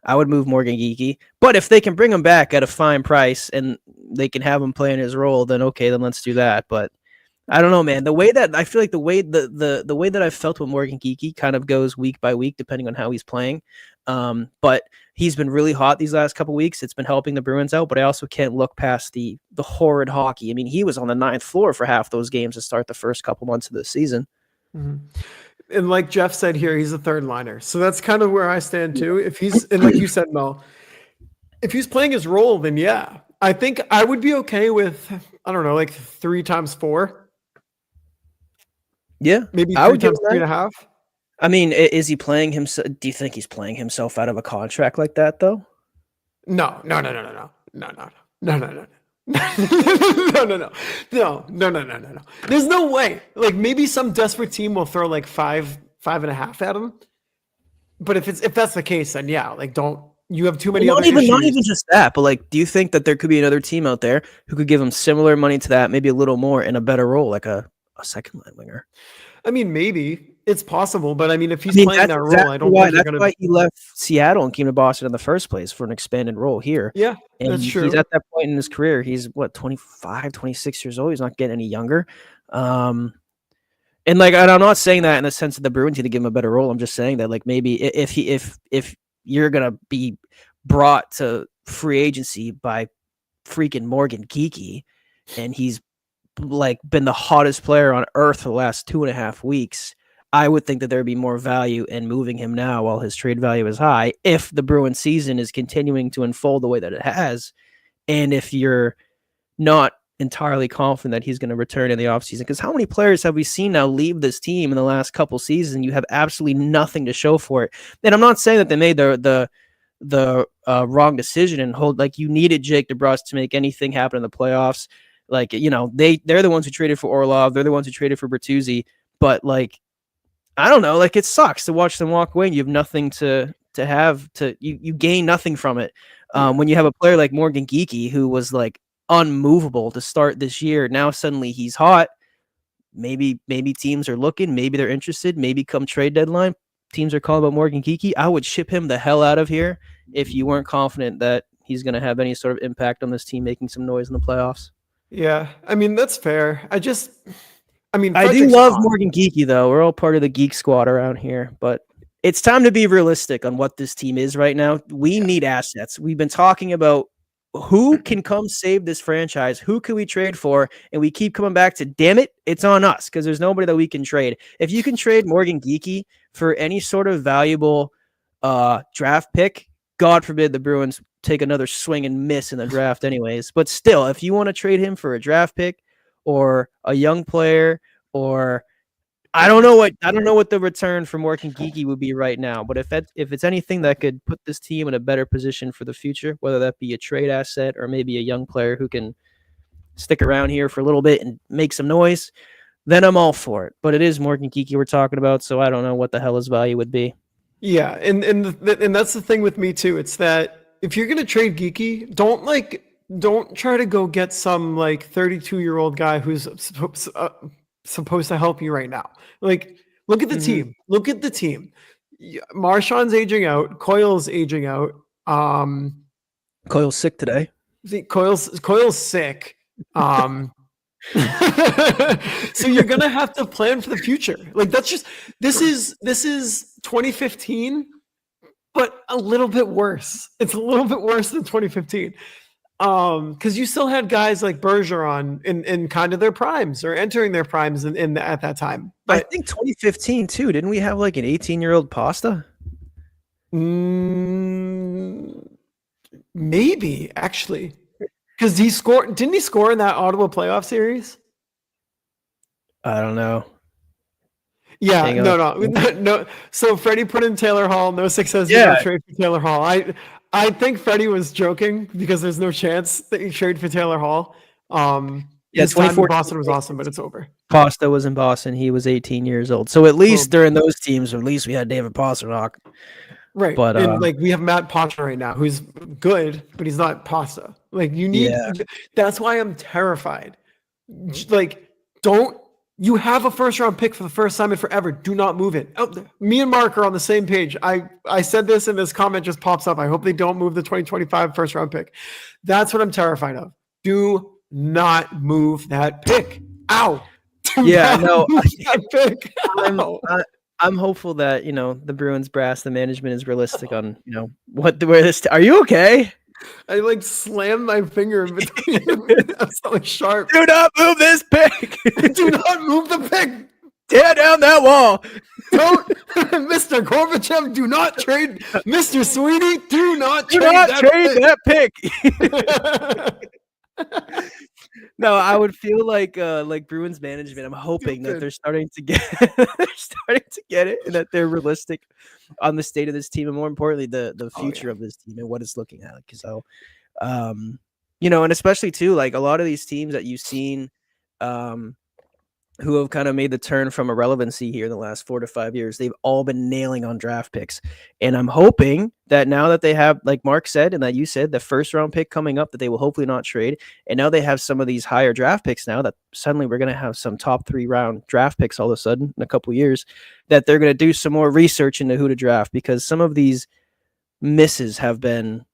I would move Morgan Geekie. But if they can bring him back at a fine price and they can have him play in his role, then okay, then let's do that. But I don't know, man. The way that I feel like the way that I've felt with Morgan Geekie kind of goes week by week, depending on how he's playing. But he's been really hot these last couple weeks. It's been helping the Bruins out, but I also can't look past the horrid hockey. I mean, he was on the 9th floor for half those games to start the first couple months of the season. Mm-hmm. And like Jeff said here, he's a third liner. So that's kind of where I stand too. If he's, and like you said, Mel, if he's playing his role, then yeah, I think I would be okay with, I don't know, like 3 times 4. Yeah. Maybe 3 times 3.5. I mean, is he playing himself? Do you think he's playing himself out of a contract like that though? No. No. There's no way. Like maybe some desperate team will throw like 5.5 at him. But if that's the case, then yeah, like you have too many other issues. Not even just that, but like, do you think that there could be another team out there who could give him similar money to that, maybe a little more in a better role, like a second line winger? I mean, maybe it's possible, but I mean, if he's playing that role, I don't think that's why he left Seattle and came to Boston in the first place, for an expanded role here. Yeah, and that's true. He's at that point in his career. He's 25, 26 years old. He's not getting any younger. And I'm not saying that in the sense of the Bruins need to give him a better role. I'm just saying that like maybe if you're gonna be brought to free agency by freaking Morgan Geekie, and he's like been the hottest player on earth for the last 2.5 weeks, I would think that there'd be more value in moving him now while his trade value is high, if the Bruins season is continuing to unfold the way that it has, and if you're not entirely confident that he's going to return in the offseason. Because how many players have we seen now leave this team in the last couple seasons? You have absolutely nothing to show for it. And I'm not saying that they made the wrong decision and like you needed Jake DeBrusk to make anything happen in the playoffs. Like, you know, they're the ones who traded for Orlov. They're the ones who traded for Bertuzzi. But like, I don't know, like it sucks to watch them walk away and you have nothing to have to, you gain nothing from it. When you have a player like Morgan Geekie, who was like unmovable to start this year, now suddenly he's hot. Maybe teams are looking, maybe they're interested, maybe come trade deadline, teams are calling about Morgan Geekie. I would ship him the hell out of here if you weren't confident that he's going to have any sort of impact on this team making some noise in the playoffs. Yeah, I mean, that's fair. I do love Morgan Geekie, though. We're all part of the geek squad around here, but it's time to be realistic on what this team is right now. We need assets. We've been talking about who can come save this franchise? Who can we trade for? And we keep coming back to, damn it, it's on us because there's nobody that we can trade. If you can trade Morgan Geekie for any sort of valuable draft pick, God forbid the Bruins take another swing and miss in the draft anyways. But still, if you want to trade him for a draft pick or a young player, or I don't know what the return for Morgan Geekie would be right now, but if it's anything that could put this team in a better position for the future, whether that be a trade asset or maybe a young player who can stick around here for a little bit and make some noise, then I'm all for it. But it is Morgan Geekie we're talking about, so I don't know what the hell his value would be. Yeah, and that's the thing with me too. It's that if you're gonna trade Geeky, don't try to go get some like 32-year-old guy who's supposed to help you right now. Like, look at the team. Look at the team. Marchand's aging out. Coyle's aging out. Coyle's sick today. Coyle's sick. So you're gonna have to plan for the future. Like this is 2015, but a little bit worse. It's a little bit worse than 2015. Because you still had guys like Bergeron in kind of their primes or entering their primes at that time. But I think 2015 too. Didn't we have like an 18-year-old Pasta? Maybe actually. Because didn't he score in that Ottawa playoff series? I don't know. Yeah, no. So Freddie put in Taylor Hall. No success. Yeah, trade for Taylor Hall. I think Freddie was joking because there's no chance that you trade for Taylor Hall. His time in Boston was awesome, but it's over. Pasta was in Boston. He was 18 years old. So at least during those teams, at least we had David Pastrnak. Right, but and like we have Matt Pasta right now, who's good, but he's not Pasta. Like you need. Yeah. That's why I'm terrified. Like, you have a first-round pick for the first time in forever. Do not move it. Oh, me and Mark are on the same page. I said this, and this comment just pops up. I hope they don't move the 2025 first-round pick. That's what I'm terrified of. Do not move that pick. Ow. That pick. I'm hopeful that, the Bruins brass, the management is realistic on, where this. Are you okay? I like slammed my finger in between. That's so sharp. Do not move this pick. Do not move the pick. Tear down that wall. Don't, Mr. Gorbachev. Do not trade, Mr. Sweeney. Do not trade that pick. No, I would feel like Bruins management. I'm hoping that they're starting to get it, and that they're realistic on the state of this team, and more importantly, the future of this team and what it's looking at. So, and especially too, like a lot of these teams that you've seen, who have kind of made the turn from irrelevancy here in the last 4 to 5 years, they've all been nailing on draft picks. And I'm hoping that now that they have, like Mark said, and that you said, the first round pick coming up that they will hopefully not trade. And now they have some of these higher draft picks now that suddenly we're going to have some top 3 round draft picks all of a sudden in a couple of years, that they're going to do some more research into who to draft, because some of these misses have been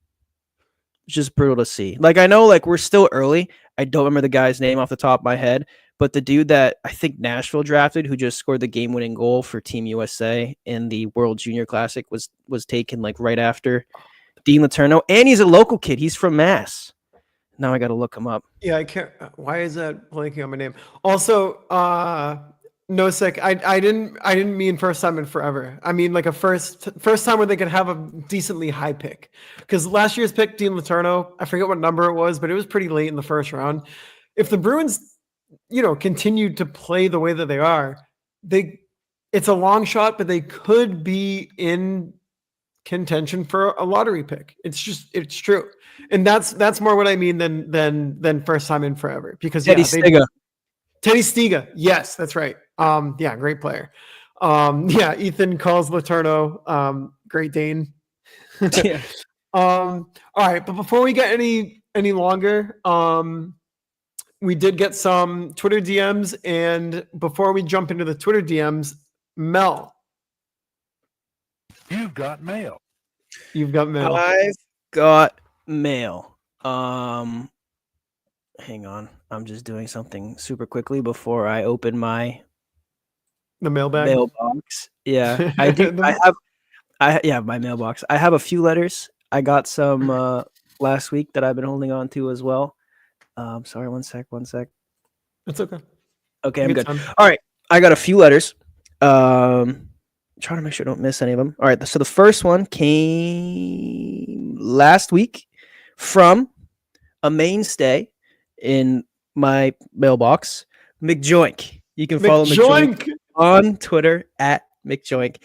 just brutal to see. Like, I know, like, we're still early. I don't remember the guy's name off the top of my head, but the dude that I think Nashville drafted, who just scored the game-winning goal for Team USA in the World Junior Classic, was taken like right after Dean Letourneau, and he's a local kid. He's from Mass. Now I got to look him up. Yeah, I can't. Why is that blanking on my name? Also, Nosek, I didn't mean first time in forever. I mean like a first time where they could have a decently high pick. Because last year's pick, Dean Letourneau, I forget what number it was, but it was pretty late in the first round. If the Bruins, continued to play the way that they are, it's a long shot, but they could be in contention for a lottery pick. It's true. And that's more what I mean than first time in forever. Because Teddy Stiga. Yes, that's right. Great player. Ethan calls Letourneau Great Dane. Yeah. All right, but before we get any longer, we did get some Twitter DMs, and before we jump into the Twitter DMs, Mel, you've got mail. I've got mail. Hang on, I'm just doing something super quickly before I open the mailbox. Yeah, I do. My mailbox. I have a few letters. I got some last week that I've been holding on to as well. Sorry, one sec. It's okay. Okay, I'm Good good. time. All right, I got a few letters. Trying to make sure I don't miss any of them. All right, so the first one came last week from a mainstay in my mailbox, McJoink. You can follow McJoink McJoink. on Twitter at McJoink.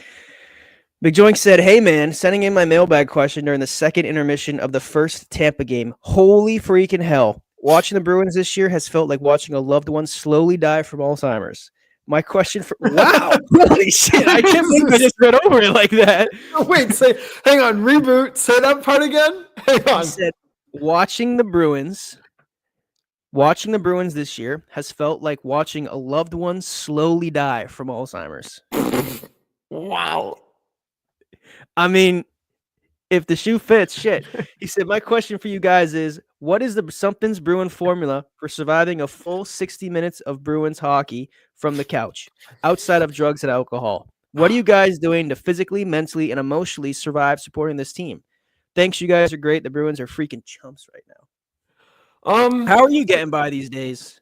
McJoink said, "Hey man, sending in my mailbag question during the second intermission of the first Tampa game. Holy freaking hell. Watching the Bruins this year has felt like watching a loved one slowly die from Alzheimer's. My question for wow, holy shit, I can't believe I just read over it like that." Oh, wait, hang on, reboot. Say that part again. Hang He on. said, watching the Bruins this year has felt like watching a loved one slowly die from Alzheimer's. Wow. I mean, if the shoe fits, shit. He said, my question for you guys is, what is the Something's Bruin formula for surviving a full 60 minutes of Bruins hockey from the couch, outside of drugs and alcohol? What are you guys doing to physically, mentally, and emotionally survive supporting this team? Thanks, you guys are great. The Bruins are freaking chumps right now. How are you getting by these days?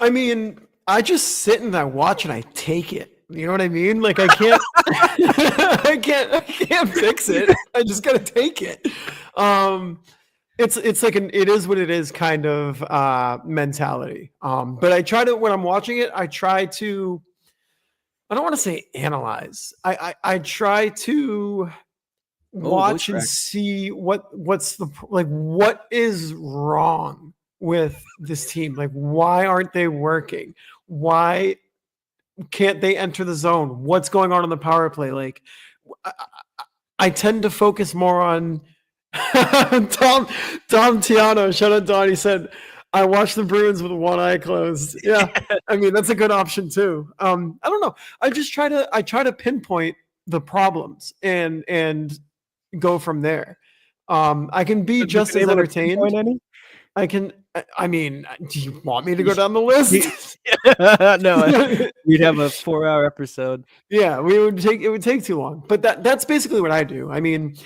I mean, I just sit and I watch and I take it. You know what I mean? Like I can't I can't fix it. I just gotta take it. It's like it is what it is kind of mentality. But I try to, when I'm watching it, I don't want to say analyze. I try to watch and see what is wrong with this team. Like, why aren't they working? Why can't they enter the zone? What's going on the power play? Like, I tend to focus more on Tom Tiano. Shout out Don. He said, "I watch the Bruins with one eye closed." Yeah, I mean that's a good option too. I don't know. I try to pinpoint the problems and go from there. I can be just as entertained. I can. I mean, do you want me to go down the list? No, we'd have a 4-hour episode. Yeah, it would take too long. But that's basically what I do. I mean,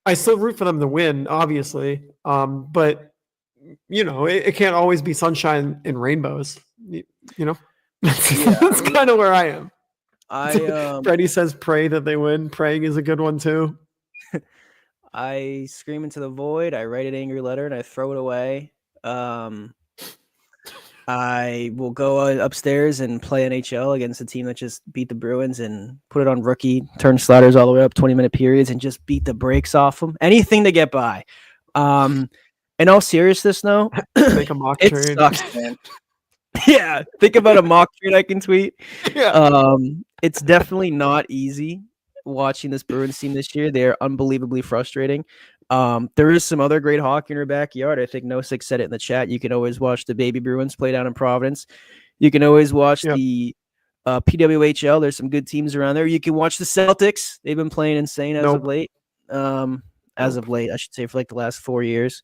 I still root for them to win, obviously. But you know, it can't always be sunshine and rainbows. You know, that's kind of where I am. Freddie says, "Pray that they win." Praying is a good one too. I scream into the void. I write an angry letter and I throw it away. I will go upstairs and play NHL against a team that just beat the Bruins and put it on rookie, turn sliders all the way up 20-minute periods and just beat the brakes off them. Anything to get by. In all seriousness, though, make a mock trade. Sucks, man. Yeah, think about a mock trade I can tweet. Yeah. It's definitely not easy watching this Bruins team this year. They're unbelievably frustrating. There is some other great hockey in our backyard. I think No6 said it in the chat. You can always watch the baby Bruins play down in Providence. You can always watch the PWHL. There's some good teams around there. You can watch the Celtics. They've been playing insane as of late. As of late, I should say, for like the last 4 years.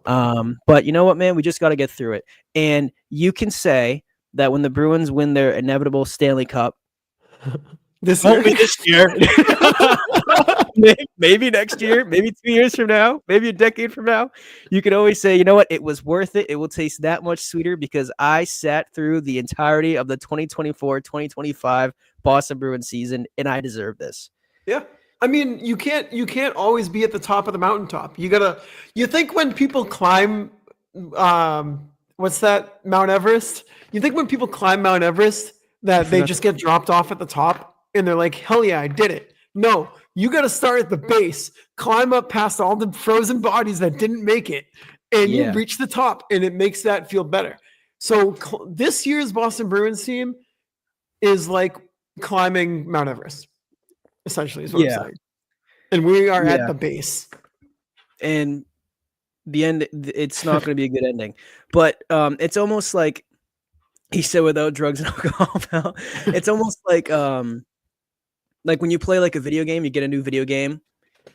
But you know what, man? We just got to get through it. And you can say that when the Bruins win their inevitable Stanley Cup, this year. Maybe next year, maybe 2 years from now, maybe a decade from now, you can always say, you know what, it was worth it. It will taste that much sweeter because I sat through the entirety of the 2024-2025 Boston Bruins season and I deserve this. Yeah. I mean, you can't always be at the top of the mountaintop. You think when people climb, what's that, Mount Everest? You think when people climb Mount Everest that they just get dropped off at the top and they're like, hell yeah, I did it. No, you got to start at the base, climb up past all the frozen bodies that didn't make it, and you reach the top, and it makes that feel better. So this year's Boston Bruins team is like climbing Mount Everest, essentially, is what I'm saying. And we are at the base. And the end, it's not going to be a good ending. But it's almost like, he said, without drugs and alcohol. It's almost like when you play like a video game, you get a new video game.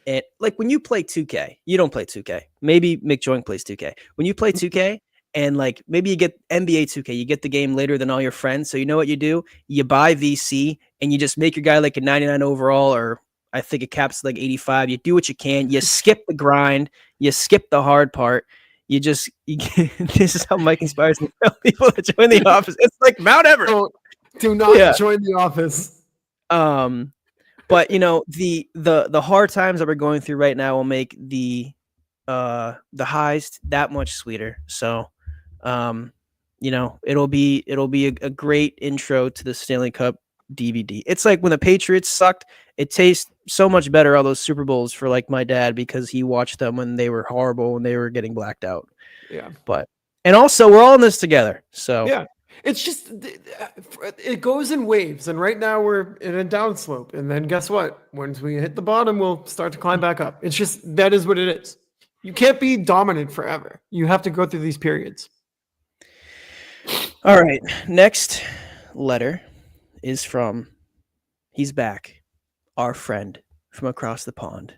And like when you play 2K, you don't play 2K. Maybe McJoink plays 2K. When you play 2K and like maybe you get NBA 2K, you get the game later than all your friends. So you know what you do? You buy VC and you just make your guy like a 99 overall or I think it caps like 85. You do what you can. You skip the grind. You skip the hard part. This is how Mike inspires me to tell people to join the office. It's like Mount Everest. Do not join the office. But the hard times that we're going through right now will make the highs that much sweeter. So, it'll be a great intro to the Stanley Cup DVD. It's like when the Patriots sucked, it tastes so much better, all those Super Bowls, for like my dad, because he watched them when they were horrible and they were getting blacked out. Yeah. And also we're all in this together. So yeah, it's just, it goes in waves. And right now we're in a downslope. And then guess what? Once we hit the bottom, we'll start to climb back up. It's just, that is what it is. You can't be dominant forever. You have to go through these periods. All right. Next letter is from, he's back, our friend from across the pond,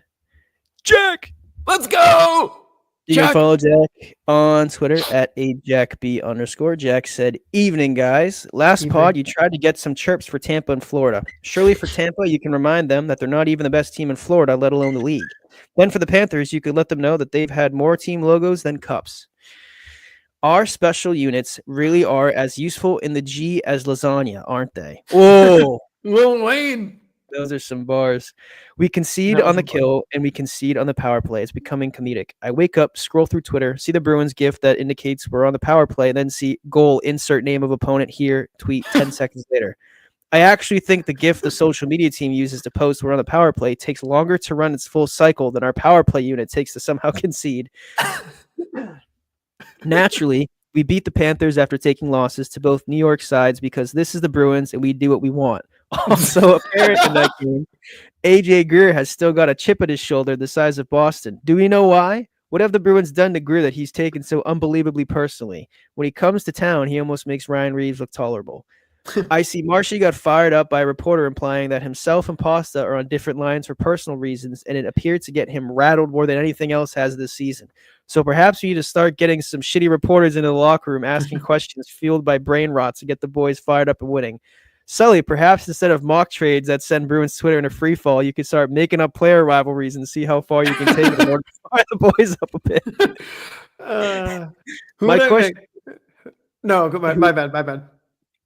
Jack. Let's go. You can follow Jack on Twitter at @AjackB_. Jack said, "Evening, guys. Last pod, you tried to get some chirps for Tampa and Florida. Surely for Tampa, you can remind them that they're not even the best team in Florida, let alone the league. Then for the Panthers, you could let them know that they've had more team logos than cups. Our special units really are as useful in the G as lasagna, aren't they?" Whoa. Lil Wayne. Those are some bars. We concede on the kill and we concede on the power play. It's becoming comedic. I wake up, scroll through Twitter, see the Bruins gif that indicates we're on the power play, and then see goal, insert name of opponent here, tweet 10 seconds later. I actually think the gif the social media team uses to post we're on the power play takes longer to run its full cycle than our power play unit takes to somehow concede. Naturally, we beat the Panthers after taking losses to both New York sides because this is the Bruins and we do what we want. Also apparent in that game, AJ Greer has still got a chip at his shoulder the size of Boston. Do we know why? What have the Bruins done to Greer that he's taken so unbelievably personally? When he comes to town, he almost makes Ryan Reeves look tolerable. I see Marshy got fired up by a reporter implying that himself and Pasta are on different lines for personal reasons, and it appeared to get him rattled more than anything else has this season. So perhaps we need to start getting some shitty reporters into the locker room asking questions fueled by brain rot to get the boys fired up and winning. Sully, perhaps instead of mock trades that send Bruins Twitter in a free fall, you could start making up player rivalries and see how far you can take it in order to fire the boys up a bit. My question. No, my bad.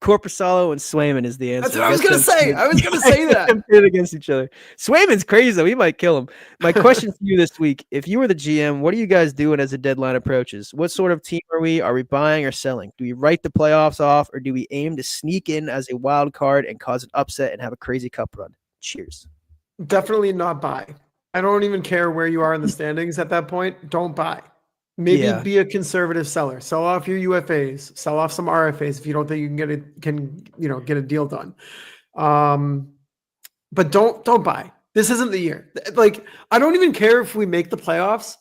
Corpusalo and Swayman is the answer. That's what I was going to say. I was going to say that. Pit against each other. Swayman's crazy, though. He might kill him. My question for you this week, if you were the GM, what are you guys doing as the deadline approaches? What sort of team are we? Are we buying or selling? Do we write the playoffs off, or do we aim to sneak in as a wild card and cause an upset and have a crazy cup run? Cheers. Definitely not buy. I don't even care where you are in the standings at that point. Don't buy. Maybe be a conservative seller. Sell off your UFAs. Sell off some RFAs if you don't think you can get a deal done. But don't buy. This isn't the year. Like, I don't even care if we make the playoffs.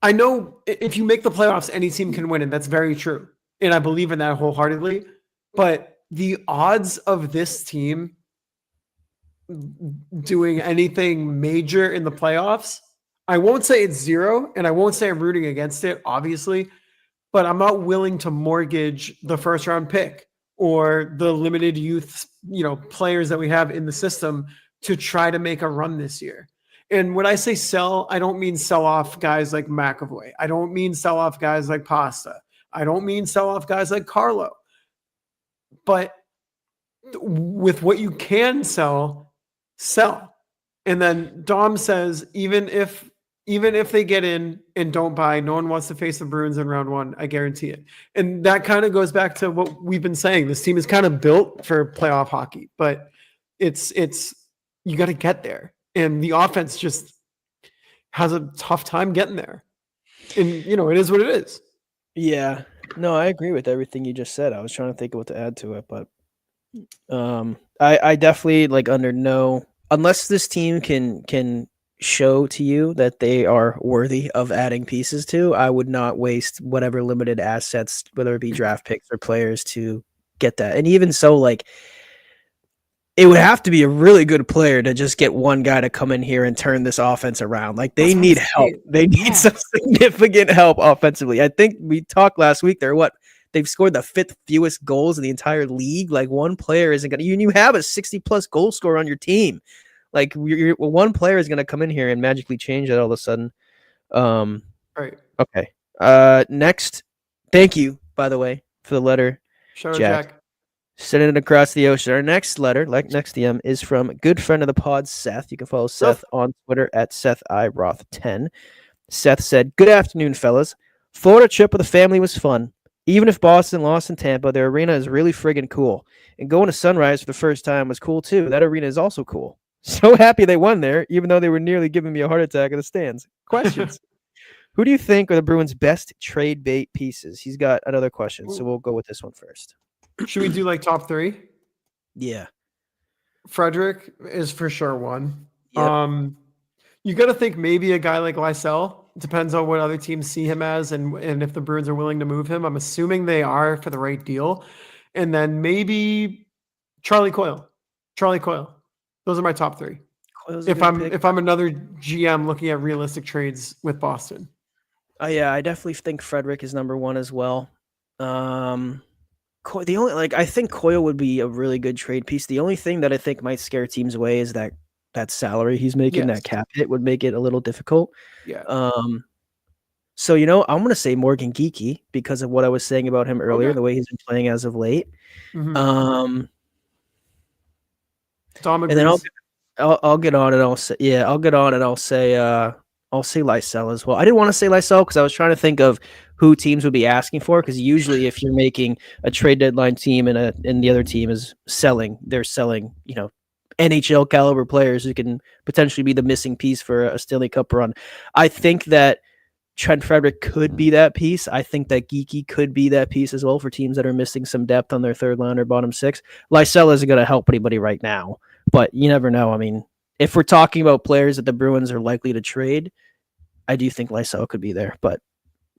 I know if you make the playoffs, any team can win, and that's very true. And I believe in that wholeheartedly. But the odds of this team doing anything major in the playoffs, I won't say it's zero, and I won't say I'm rooting against it, obviously, but I'm not willing to mortgage the first round pick or the limited youth, players that we have in the system to try to make a run this year. And when I say sell, I don't mean sell off guys like McAvoy. I don't mean sell off guys like Pasta. I don't mean sell off guys like Carlo. But with what you can sell. And then Dom says, even if they get in and don't buy, no one wants to face the Bruins in round one. I guarantee it. And that kind of goes back to what we've been saying. This team is kind of built for playoff hockey, but it's you got to get there. And the offense just has a tough time getting there. And, it is what it is. Yeah. No, I agree with everything you just said. I was trying to think of what to add to it, but I definitely under no, unless this team can show to you that they are worthy of adding pieces to, I would not waste whatever limited assets, whether it be draft picks or players, to get that. And even so, it would have to be a really good player to just get one guy to come in here and turn this offense around. They need help. They need some significant help offensively. I think we talked last week. They've scored the 5th fewest goals in the entire league. One player isn't going to, you have a 60+ goal scorer on your team. Like one player is going to come in here and magically change it all of a sudden. Right. Okay. Next, thank you, by the way, for the letter, Shout out Jack. Jack. Sending it across the ocean. Our next letter, like next DM, is from a good friend of the pod, Seth. You can follow Seth on Twitter at SethIRoth10. Seth said, "Good afternoon, fellas. Florida trip with the family was fun. Even if Boston lost in Tampa, their arena is really friggin' cool. And going to Sunrise for the first time was cool too. That arena is also cool. So happy they won there, even though they were nearly giving me a heart attack in the stands. Questions. Who do you think are the Bruins' best trade bait pieces?" He's got another question, so we'll go with this one first. Should we do like top 3? Yeah. Frederick is for sure one. Yep. You got to think maybe a guy like Lysell. Depends on what other teams see him as, and if the Bruins are willing to move him. I'm assuming they are for the right deal. And then maybe Charlie Coyle. Those are my top 3. If I'm another GM looking at realistic trades with Boston. Yeah, I definitely think Frederick is number 1 as well. I think Coyle would be a really good trade piece. The only thing that I think might scare teams away is that salary he's making. Yes. That cap hit would make it a little difficult. Yeah. So I'm going to say Morgan Geekie because of what I was saying about him earlier, the way he's been playing as of late. Mm-hmm. Tom agrees. And then I'll get on and I'll say I'll say Lysell as well. I didn't want to say Lysell because I was trying to think of who teams would be asking for. Because usually, if you're making a trade deadline team and the other team is selling, they're selling, NHL caliber players who can potentially be the missing piece for a Stanley Cup run. I think that Trent Frederick could be that piece. I think that Geekie could be that piece as well for teams that are missing some depth on their third line or bottom 6. Lysell isn't going to help anybody right now, but you never know. I mean, if we're talking about players that the Bruins are likely to trade, I do think Lysell could be there, but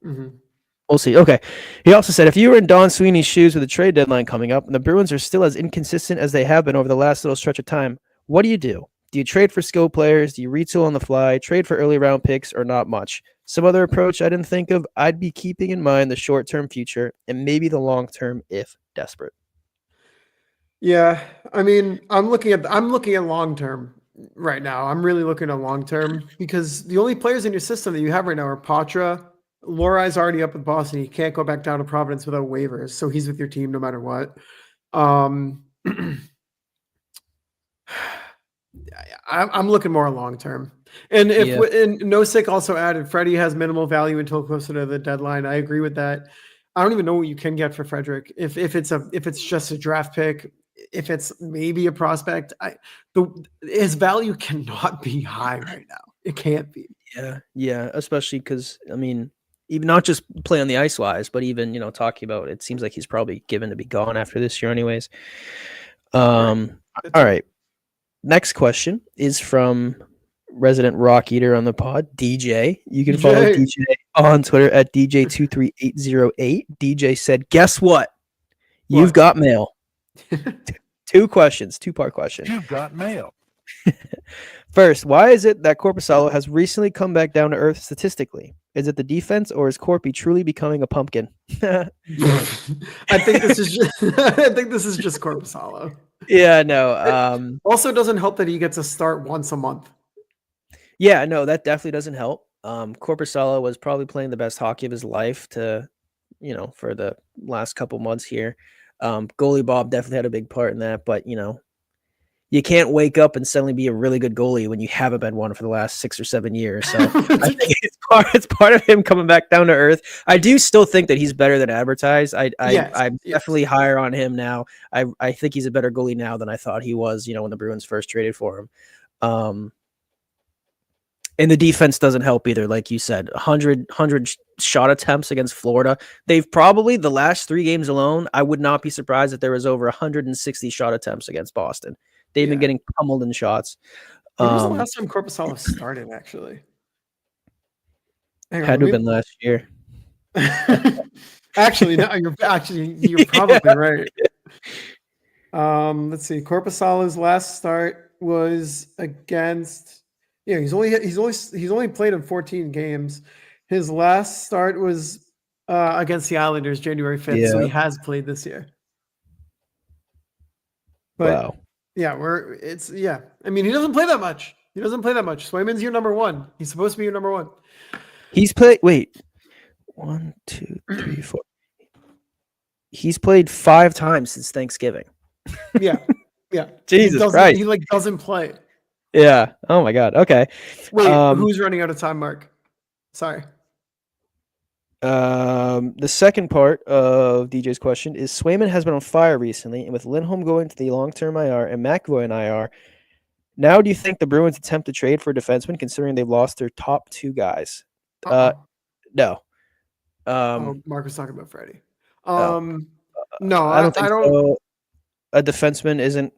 we'll see. Okay. He also said, if you were in Don Sweeney's shoes with a trade deadline coming up and the Bruins are still as inconsistent as they have been over the last little stretch of time, what do you do? Do you trade for skill players? Do you retool on the fly, trade for early round picks, or not much? Some other approach I didn't think of, I'd be keeping in mind the short-term future and maybe the long-term if desperate. Yeah. I mean, I'm looking at long-term right now. I'm really looking at long-term because the only players in your system that you have right now are Patra. Lorai's already up with Boston. He can't go back down to Providence without waivers. So he's with your team no matter what. I'm looking more long-term. And and Nosek also added, Freddie has minimal value until closer to the deadline. I agree with that. I don't even know what you can get for Frederick. If it's just a draft pick, if it's maybe a prospect, his value cannot be high right now. It can't be. Yeah, especially because even not just play on the ice wise, but even talking about it seems like he's probably given to be gone after this year, anyways. All right. Next question is from resident rock eater on the pod, DJ. You can follow DJ on Twitter at DJ23808. DJ said, "Guess what? You've got mail." 2 questions, 2-part question. You've got mail. First, why is it that Korpisalo has recently come back down to earth statistically? Is it the defense, or is Corpy truly becoming a pumpkin? I think this is just Korpisalo. Yeah, no. Also, it doesn't help that he gets a start once a month. Yeah, no, that definitely doesn't help. Korpisalo was probably playing the best hockey of his life for the last couple months here. Goalie Bob definitely had a big part in that, but you can't wake up and suddenly be a really good goalie when you haven't been one for the last 6 or 7 years. So I think it's part of him coming back down to earth. I do still think that he's better than advertised. I'm definitely higher on him now. I think he's a better goalie now than I thought he was, when the Bruins first traded for him. And the defense doesn't help either. Like you said, 100 shot attempts against Florida. They've probably, the last 3 games alone, I would not be surprised if there was over 160 shot attempts against Boston. They've been getting pummeled in shots. When was the last time Korpisalo started, actually? Had to have been last year. Actually, no, you're probably right. Let's see. Korpisalo's last start was against. Yeah, he's only played in 14 games. His last start was against the Islanders, January 5th. So he has played this year. But wow. Yeah, I mean, he doesn't play that much. Swayman's your number one. He's supposed to be your number one. He's played. Wait, 1, 2, 3, 4. He's played 5 times since Thanksgiving. Yeah. Yeah. Jesus Christ. He like doesn't play. Yeah. Oh my God. Okay. Wait, who's running out of time, Mark? Sorry. The second part of DJ's question is Swayman has been on fire recently, and with Lindholm going to the long-term IR and McAvoy in IR, now do you think the Bruins attempt to trade for a defenseman considering they've lost their top 2 guys? No. Mark was talking about Freddie. Oh. No, I don't think I don't. so. A defenseman isn't.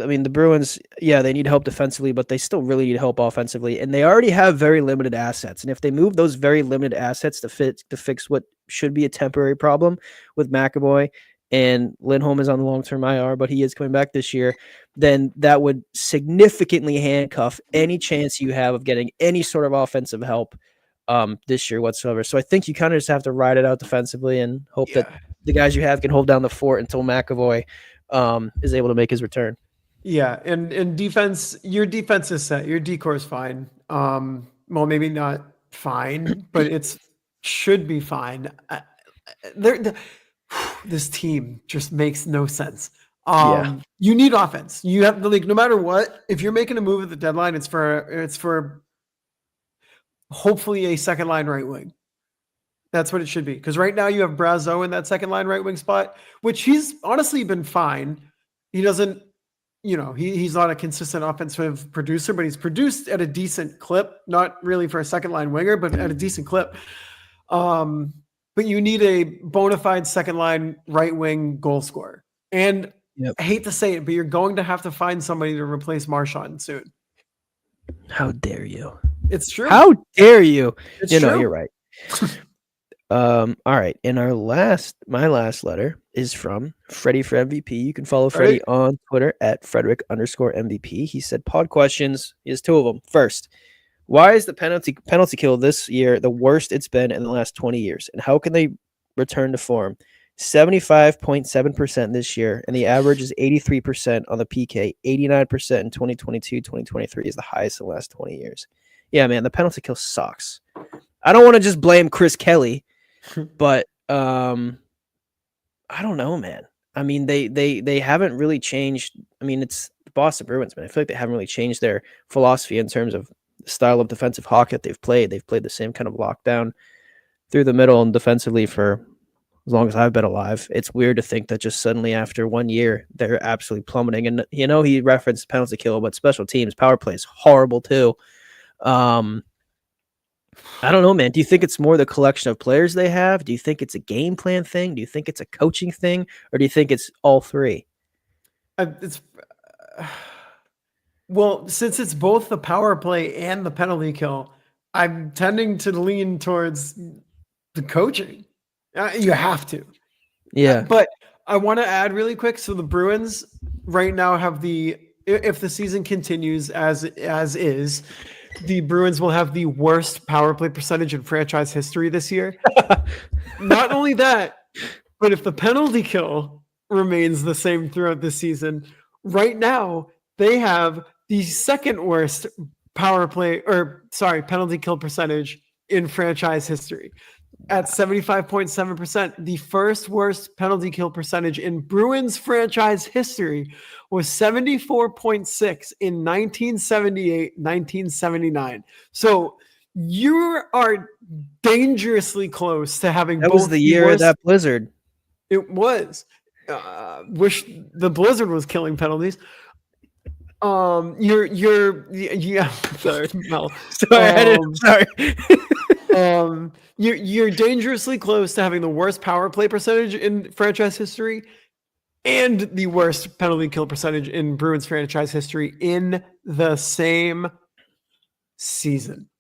I mean, the Bruins, yeah, they need help defensively, but they still really need help offensively, and they already have very limited assets. And if they move those very limited assets to fix what should be a temporary problem with McAvoy, and Lindholm is on the long-term IR, but he is coming back this year, then that would significantly handcuff any chance you have of getting any sort of offensive help this year whatsoever. So I think you kind of just have to ride it out defensively and hope that the guys you have can hold down the fort until McAvoy is able to make his return. Yeah, and defense, your defense is set. Your decor is fine. Well, maybe not fine, but it's should be fine. This team just makes no sense. You need offense. You have like no matter what, if you're making a move at the deadline, it's for hopefully a second line right wing. That's what it should be. Because right now you have Brazeau in that second line right wing spot, which he's honestly been fine. He doesn't. He's not a consistent offensive producer, but he's produced at a decent clip, not really for a second line winger, but at a decent clip. But you need a bona fide second line right wing goal scorer. And I hate to say it, but you're going to have to find somebody to replace Marchand soon. How dare you? It's true. How dare you? It's true. You're right. All right. And my last letter is from Freddie for MVP. You can follow Freddie on Twitter at Frederick_MVP. He said, pod questions. He has 2 of them. First, why is the penalty kill this year the worst it's been in the last 20 years? And how can they return to form? 75.7% this year, and the average is 83% on the PK. 89% in 2022, 2023 is the highest in the last 20 years. Yeah, man, the penalty kill sucks. I don't want to just blame Chris Kelly, but I don't know, man. I mean, they haven't really changed. I mean, it's the Boston Bruins, man. I feel like they haven't really changed their philosophy in terms of the style of defensive hockey that they've played. They've played the same kind of lockdown through the middle and defensively for as long as I've been alive. It's weird to think that just suddenly after 1 year, they're absolutely plummeting. And, he referenced penalty kill, but special teams, power play is horrible too. I don't know, man. Do you think it's more the collection of players they have? Do you think it's a game plan thing? Do you think it's a coaching thing? Or do you think it's all 3? Well, since it's both the power play and the penalty kill, I'm tending to lean towards the coaching. You have to. Yeah. But I want to add really quick. So the Bruins right now have if the season continues as is, the Bruins will have the worst power play percentage in franchise history this year. Not only that, but if the penalty kill remains the same throughout the season, right now they have the second worst penalty kill percentage in franchise history at 75.7%. The first worst penalty kill percentage in Bruins franchise history was 74.6 in 1978, 1979. So you are dangerously close to having that both was the year of that blizzard. It was. Wish the blizzard was killing penalties. Sorry, Mel. Sorry. You're dangerously close to having the worst power play percentage in franchise history and the worst penalty kill percentage in Bruins franchise history in the same season.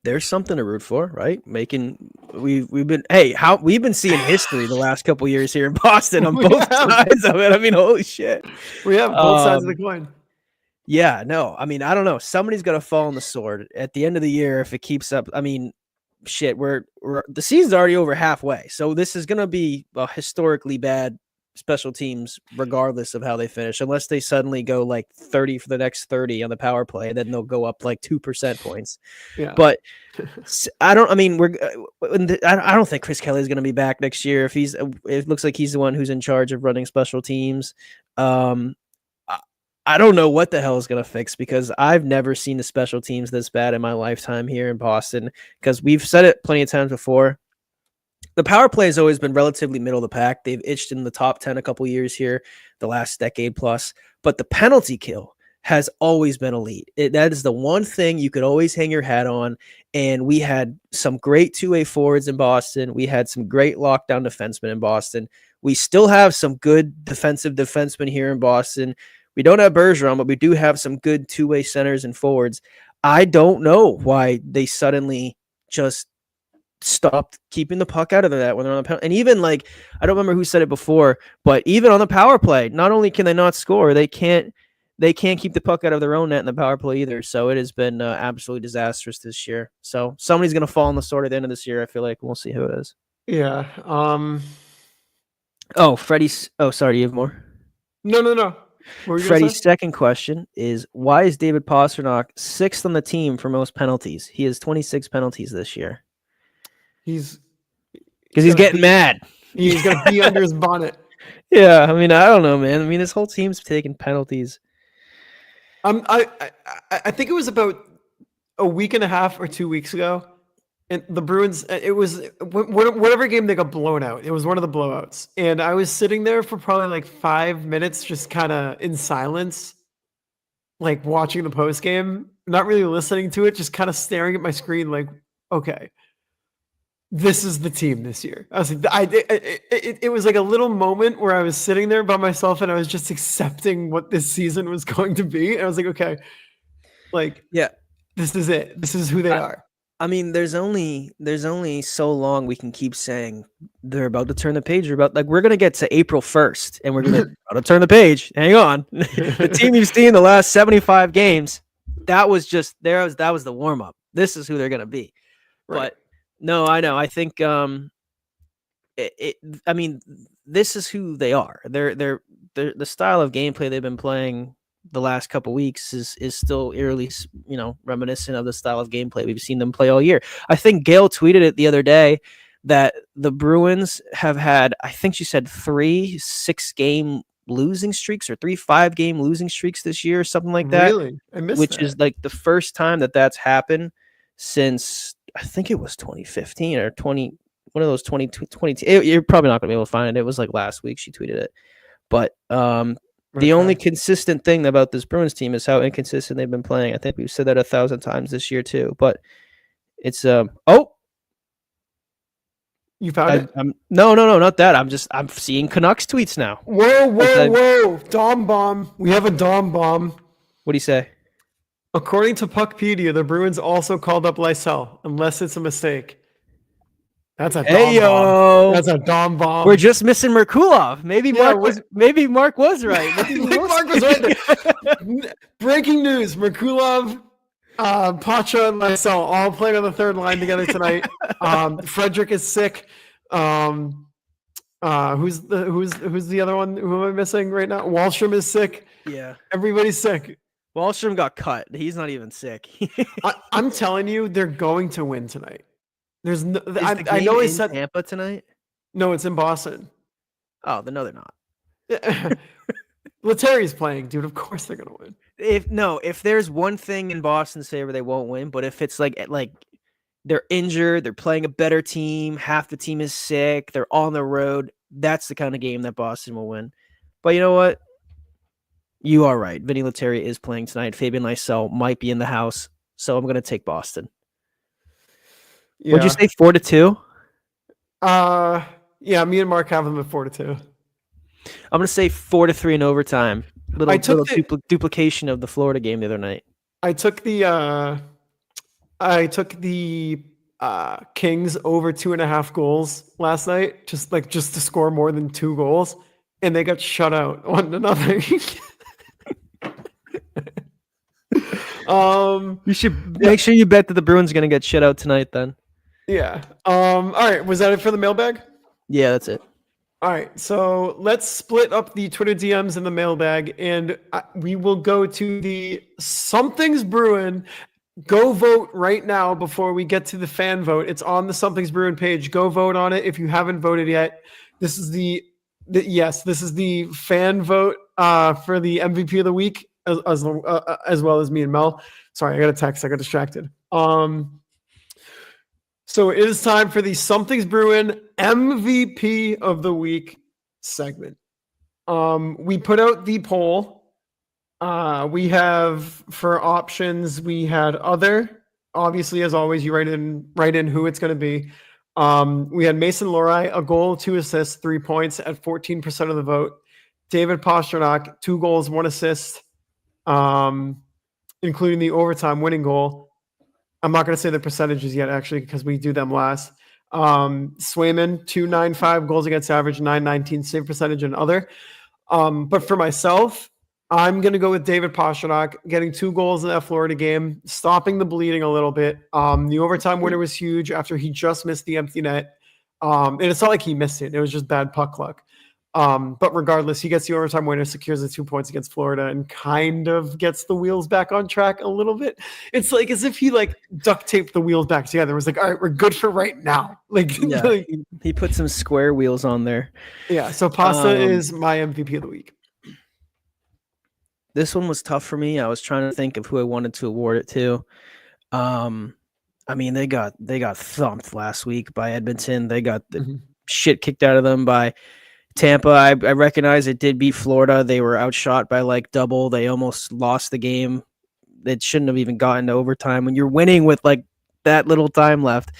There's something to root for, right? We've been seeing history the last couple years here in Boston on both sides of it. I mean, holy shit. We have both sides of the coin. Yeah, no. I mean, I don't know. Somebody's gonna fall on the sword at the end of the year if it keeps up. I mean, shit, we're the season's already over halfway, so this is gonna be a historically bad special teams regardless of how they finish, unless they suddenly go like 30 for the next 30 on the power play, then they'll go up like 2% points. Yeah. But I don't think Chris Kelly is going to be back next year. If it looks like he's the one who's in charge of running special teams. I don't know what the hell is going to fix, because I've never seen the special teams this bad in my lifetime here in Boston, because we've said it plenty of times before. The power play has always been relatively middle of the pack. They've itched in the top 10 a couple years here, the last decade plus, but the penalty kill has always been elite. That is the one thing you could always hang your hat on. And we had some great two-way forwards in Boston. We had some great lockdown defensemen in Boston. We still have some good defensive defensemen here in Boston. We don't have Bergeron, but we do have some good two-way centers and forwards. I don't know why they suddenly just stopped keeping the puck out of that when they're on the penalty. And even like, I don't remember who said it before, but even on the power play, not only can they not score, they can't keep the puck out of their own net in the power play either. So it has been absolutely disastrous this year. So somebody's going to fall on the sword at the end of this year. I feel like we'll see who it is. Yeah. Freddie's. Oh, sorry. Do you have more? No. Freddie's second question is, why is David Pastrnak 6th on the team for most penalties? He has 26 penalties this year. Because he's getting mad. He's going to be under his bonnet. Yeah. I mean, I don't know, man. I mean, this whole team's taking penalties. I think it was about a week and a half or 2 weeks ago, and the Bruins, it was whatever game they got blown out. It was one of the blowouts, and I was sitting there for probably like 5 minutes, just kind of in silence, like watching the post game, not really listening to it, just kind of staring at my screen, like, okay, this is the team this year. I was like, it was like a little moment where I was sitting there by myself and I was just accepting what this season was going to be. And I was like, okay, like, yeah, this is it. This is who they are. I mean, there's only so long we can keep saying they're about to turn the page. We're going to get to April 1st and we're going to turn the page. Hang on. The team you've seen the last 75 games, that was the warm up. This is who they're going to be. Right. But no, I know. I think, I mean, this is who they are. They're the style of gameplay they've been playing the last couple weeks is still eerily, reminiscent of the style of gameplay we've seen them play all year. I think Gail tweeted it the other day that the Bruins have had, I think she said 3 6-game losing streaks or 3 5-game losing streaks this year, something like that. Really? I missed which that. Is like the first time that's happened since I think it was 2015 or one of those 2020. You're probably not going to be able to find it. It was like last week she tweeted it. But the only consistent thing about this Bruins team is how inconsistent they've been playing. I think we've said that 1,000 times this year too. But it's you found it? No, not that. I'm seeing Canucks tweets now. Whoa! Dom bomb. We have a Dom bomb. What do you say? According to Puckpedia, the Bruins also called up Lysell, unless it's a mistake. That's a Dom bomb. That's a Dom bomb. We're just missing Merkulov. Maybe Mark was right. Mark was right. Breaking news: Merkulov, Pacha, and Lysell all playing on the third line together tonight. Frederick is sick. Who's the other one? Who am I missing right now? Wallstrom is sick. Yeah, everybody's sick. Wallstrom got cut. He's not even sick. I'm telling you, they're going to win tonight. There's no. I know it's in Tampa tonight. No, it's in Boston. Oh, no, they're not. Lettieri's playing, dude. Of course they're gonna win. If there's one thing in Boston's favor, they won't win. But if it's like they're injured, they're playing a better team, half the team is sick, they're on the road, that's the kind of game that Boston will win. But you know what? You are right. Vinny Lettieri is playing tonight. Fabian Lysell might be in the house, so I'm going to take Boston. Yeah. Would you say 4-2? Yeah, me and Mark have them at 4-2. I'm going to say 4-3 in overtime. Little duplication of the Florida game the other night. I took the Kings over 2.5 goals last night, just to score more than 2 goals, and they got shut out 1-0. You should make sure you bet that the Bruins are going to get shut out tonight then. Yeah. All right. Was that it for the mailbag? Yeah, that's it. All right, so let's split up the Twitter DMs and the mailbag, and we will go to the Something's Bruin. Go vote right now before we get to the fan vote. It's on the Something's Bruin page. Go vote on it if you haven't voted yet. This is this is the fan vote for the MVP of the week, as well as me and Mel. Sorry, I got a text. I got distracted. So it is time for the Something's Bruin MVP of the week segment. We put out the poll. We have for options, we had other. Obviously, as always, you write in who it's going to be. We had Mason Lorai, a goal, 2 assists, 3 points at 14% of the vote. David Pastrnak, 2 goals, 1 assist, including the overtime winning goal. I'm not going to say the percentages yet, actually, because we do them last. Swayman, 295 goals against average, 919 save percentage, and other. But for myself, I'm going to go with David Pastrnak getting 2 goals in that Florida game, stopping the bleeding a little bit. The overtime winner was huge after he just missed the empty net. And it's not like he missed it. It was just bad puck luck. But regardless, he gets the overtime winner, secures the 2 points against Florida, and kind of gets the wheels back on track a little bit. It's like as if he duct taped the wheels back together. It was like, all right, we're good for right now. Yeah, he put some square wheels on there. Yeah, so Pasta is my MVP of the week. This one was tough for me. I was trying to think of who I wanted to award it to. I mean, they got thumped last week by Edmonton. They got the shit kicked out of them by Tampa. I recognize it did beat Florida. They were outshot by double. They almost lost the game. It shouldn't have even gotten to overtime when you're winning with that little time left.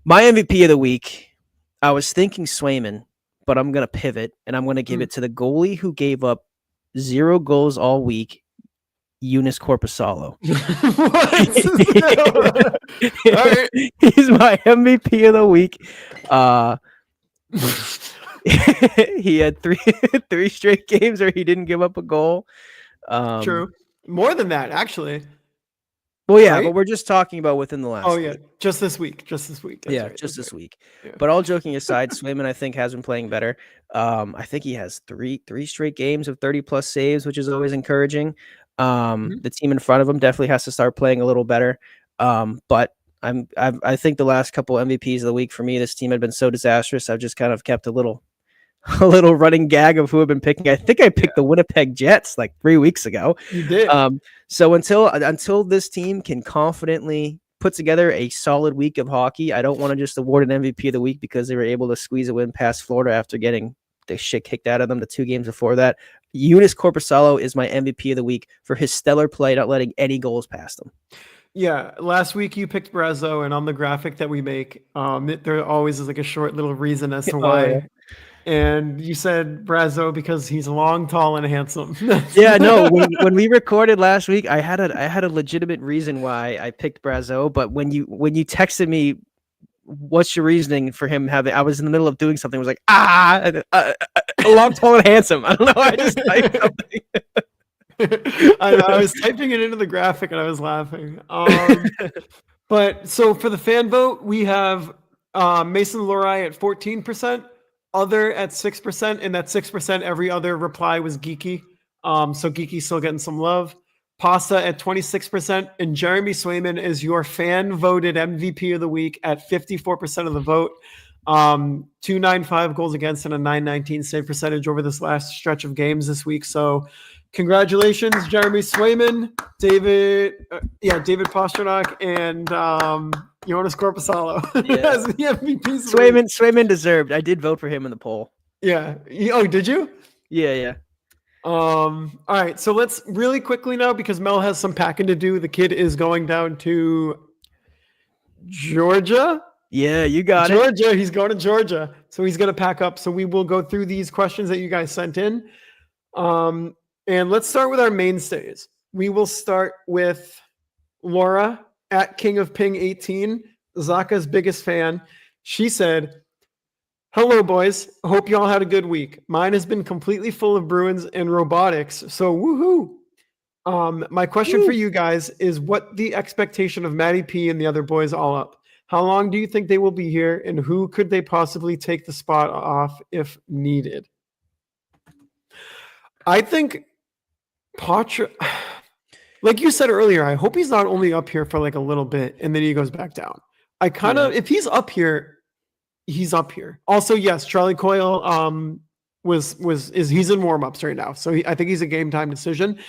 My MVP of the week, I was thinking Swayman, but I'm going to pivot and I'm going to give it to the goalie who gave up 0 goals all week, Eunice Corpusalo. He's my MVP of the week. He had three straight games where he didn't give up a goal. True. More than that, actually. Well, yeah, right? But we're just talking about within the last week. Just this week. That's this week. Yeah. But all joking aside, Swayman, I think, has been playing better. I think he has three straight games of 30-plus saves, which is always encouraging. The team in front of him definitely has to start playing a little better. But I think the last couple MVPs of the week for me, this team had been so disastrous. I've just kind of kept a little running gag of who I've been picking. I think I picked the Winnipeg Jets 3 weeks ago. You did. So until this team can confidently put together a solid week of hockey, I don't want to just award an MVP of the week because they were able to squeeze a win past Florida after getting the shit kicked out of them the 2 games before that. Eunice Corpusalo is my MVP of the week for his stellar play, not letting any goals past him. Yeah, last week you picked Brazeau, and on the graphic that we make, there always is a short little reason as to why. Yeah. And you said Brazeau because he's long, tall, and handsome. Yeah, no. When we recorded last week, I had a legitimate reason why I picked Brazeau, but when you texted me, what's your reasoning for him having? I was in the middle of doing something. I was like, long, tall, and handsome. I don't know. I just typed something. I was typing it into the graphic and I was laughing. But so for the fan vote, we have Mason Lorai at 14%, other at 6%, and that 6% every other reply was Geeky. So Geeky's still getting some love. Pasta at 26%, and Jeremy Swayman is your fan voted MVP of the week at 54% of the vote. 295 goals against and a 919 save percentage over this last stretch of games this week. So congratulations, Jeremy Swayman, David Pastrnak, and Jonas Corpusalo as the MVPs. Swayman deserved. I did vote for him in the poll. Yeah. Oh, did you? Yeah. All right. So let's really quickly now, because Mel has some packing to do. The kid is going down to Georgia. Yeah, you got Georgia. He's going to Georgia. So he's going to pack up. So we will go through these questions that you guys sent in. And let's start with our mainstays. We will start with Laura at King of Ping 18, Zaka's biggest fan. She said, "Hello, boys. Hope you all had a good week. Mine has been completely full of Bruins and robotics, so woohoo. My question for you guys is what the expectation of Matty P and the other boys all up? How long do you think they will be here, and who could they possibly take the spot off if needed? I think Poitras, like you said earlier, I hope he's not only up here for like a little bit and then he goes back down. I kind of, if he's up here, he's up here. Also, yes, Charlie Coyle he's in warm-ups right now, so I think he's a game time decision.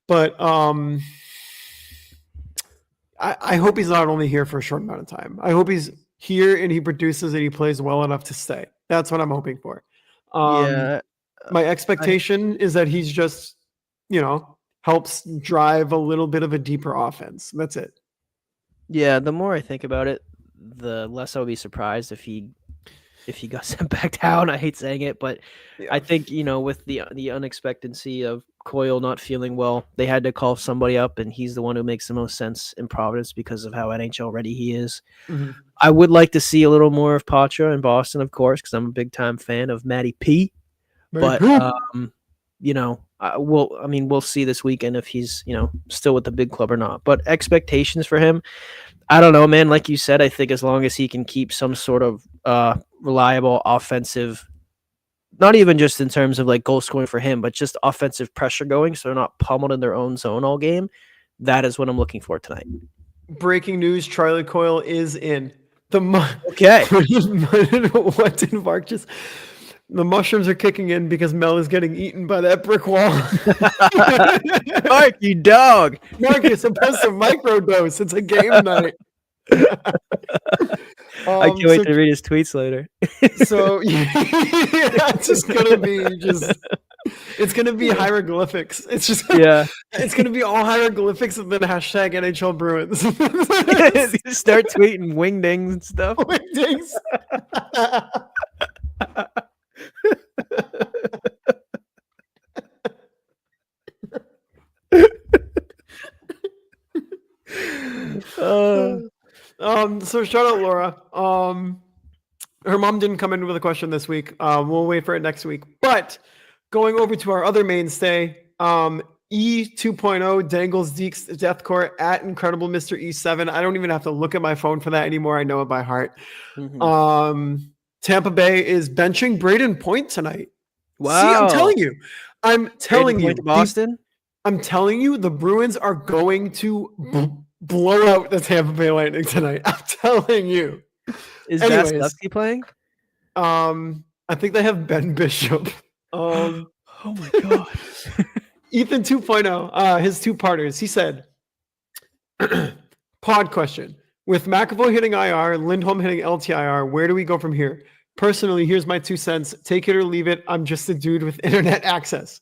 But I hope he's not only here for a short amount of time. I hope he's here and he produces and he plays well enough to stay. That's what I'm hoping for. My expectation is that he's just, helps drive a little bit of a deeper offense. That's it. Yeah, the more I think about it, the less I'll be surprised if he got sent back down. I hate saying it, but yeah. I think, with the unexpectancy of Coyle not feeling well, they had to call somebody up, and he's the one who makes the most sense in Providence because of how NHL ready he is. Mm-hmm. I would like to see a little more of Poitras in Boston, of course, because I'm a big time fan of Matty P. But we'll see this weekend if he's still with the big club or not. But expectations for him, I don't know, man. Like you said, I think as long as he can keep some sort of reliable offensive, not even just in terms of like goal scoring for him, but just offensive pressure going, so they're not pummeled in their own zone all game. That is what I'm looking for tonight. Breaking news: Charlie Coyle is in the. Okay. What did Mark just? The mushrooms are kicking in because Mel is getting eaten by that brick wall. Mark, you dog. Mark, you're supposed to microdose. It's a game night. I can't wait to read his tweets later. So it's just gonna be it's gonna be hieroglyphics. It's just it's gonna be all hieroglyphics and then hashtag NHL Bruins. Start tweeting wingdings and stuff. Wingdings. So shout out Laura. Her mom didn't come in with a question this week. We'll wait for it next week. But going over to our other mainstay, E 2.0 dangles Deke's death court at Incredible Mr. E7. I don't even have to look at my phone for that anymore. I know it by heart. Mm-hmm. Tampa Bay is benching Braden Point tonight. Wow. See, I'm telling you. Boston? I'm telling you, the Bruins are going to blow out the Tampa Bay Lightning tonight. I'm telling you. Is Vasilevsky playing? I think they have Ben Bishop. Oh my God. Ethan 2.0, his two-parters. He said, pod question. With McAvoy hitting IR, Lindholm hitting LTIR, where do we go from here? Personally, here's my 2 cents. Take it or leave it. I'm just a dude with internet access.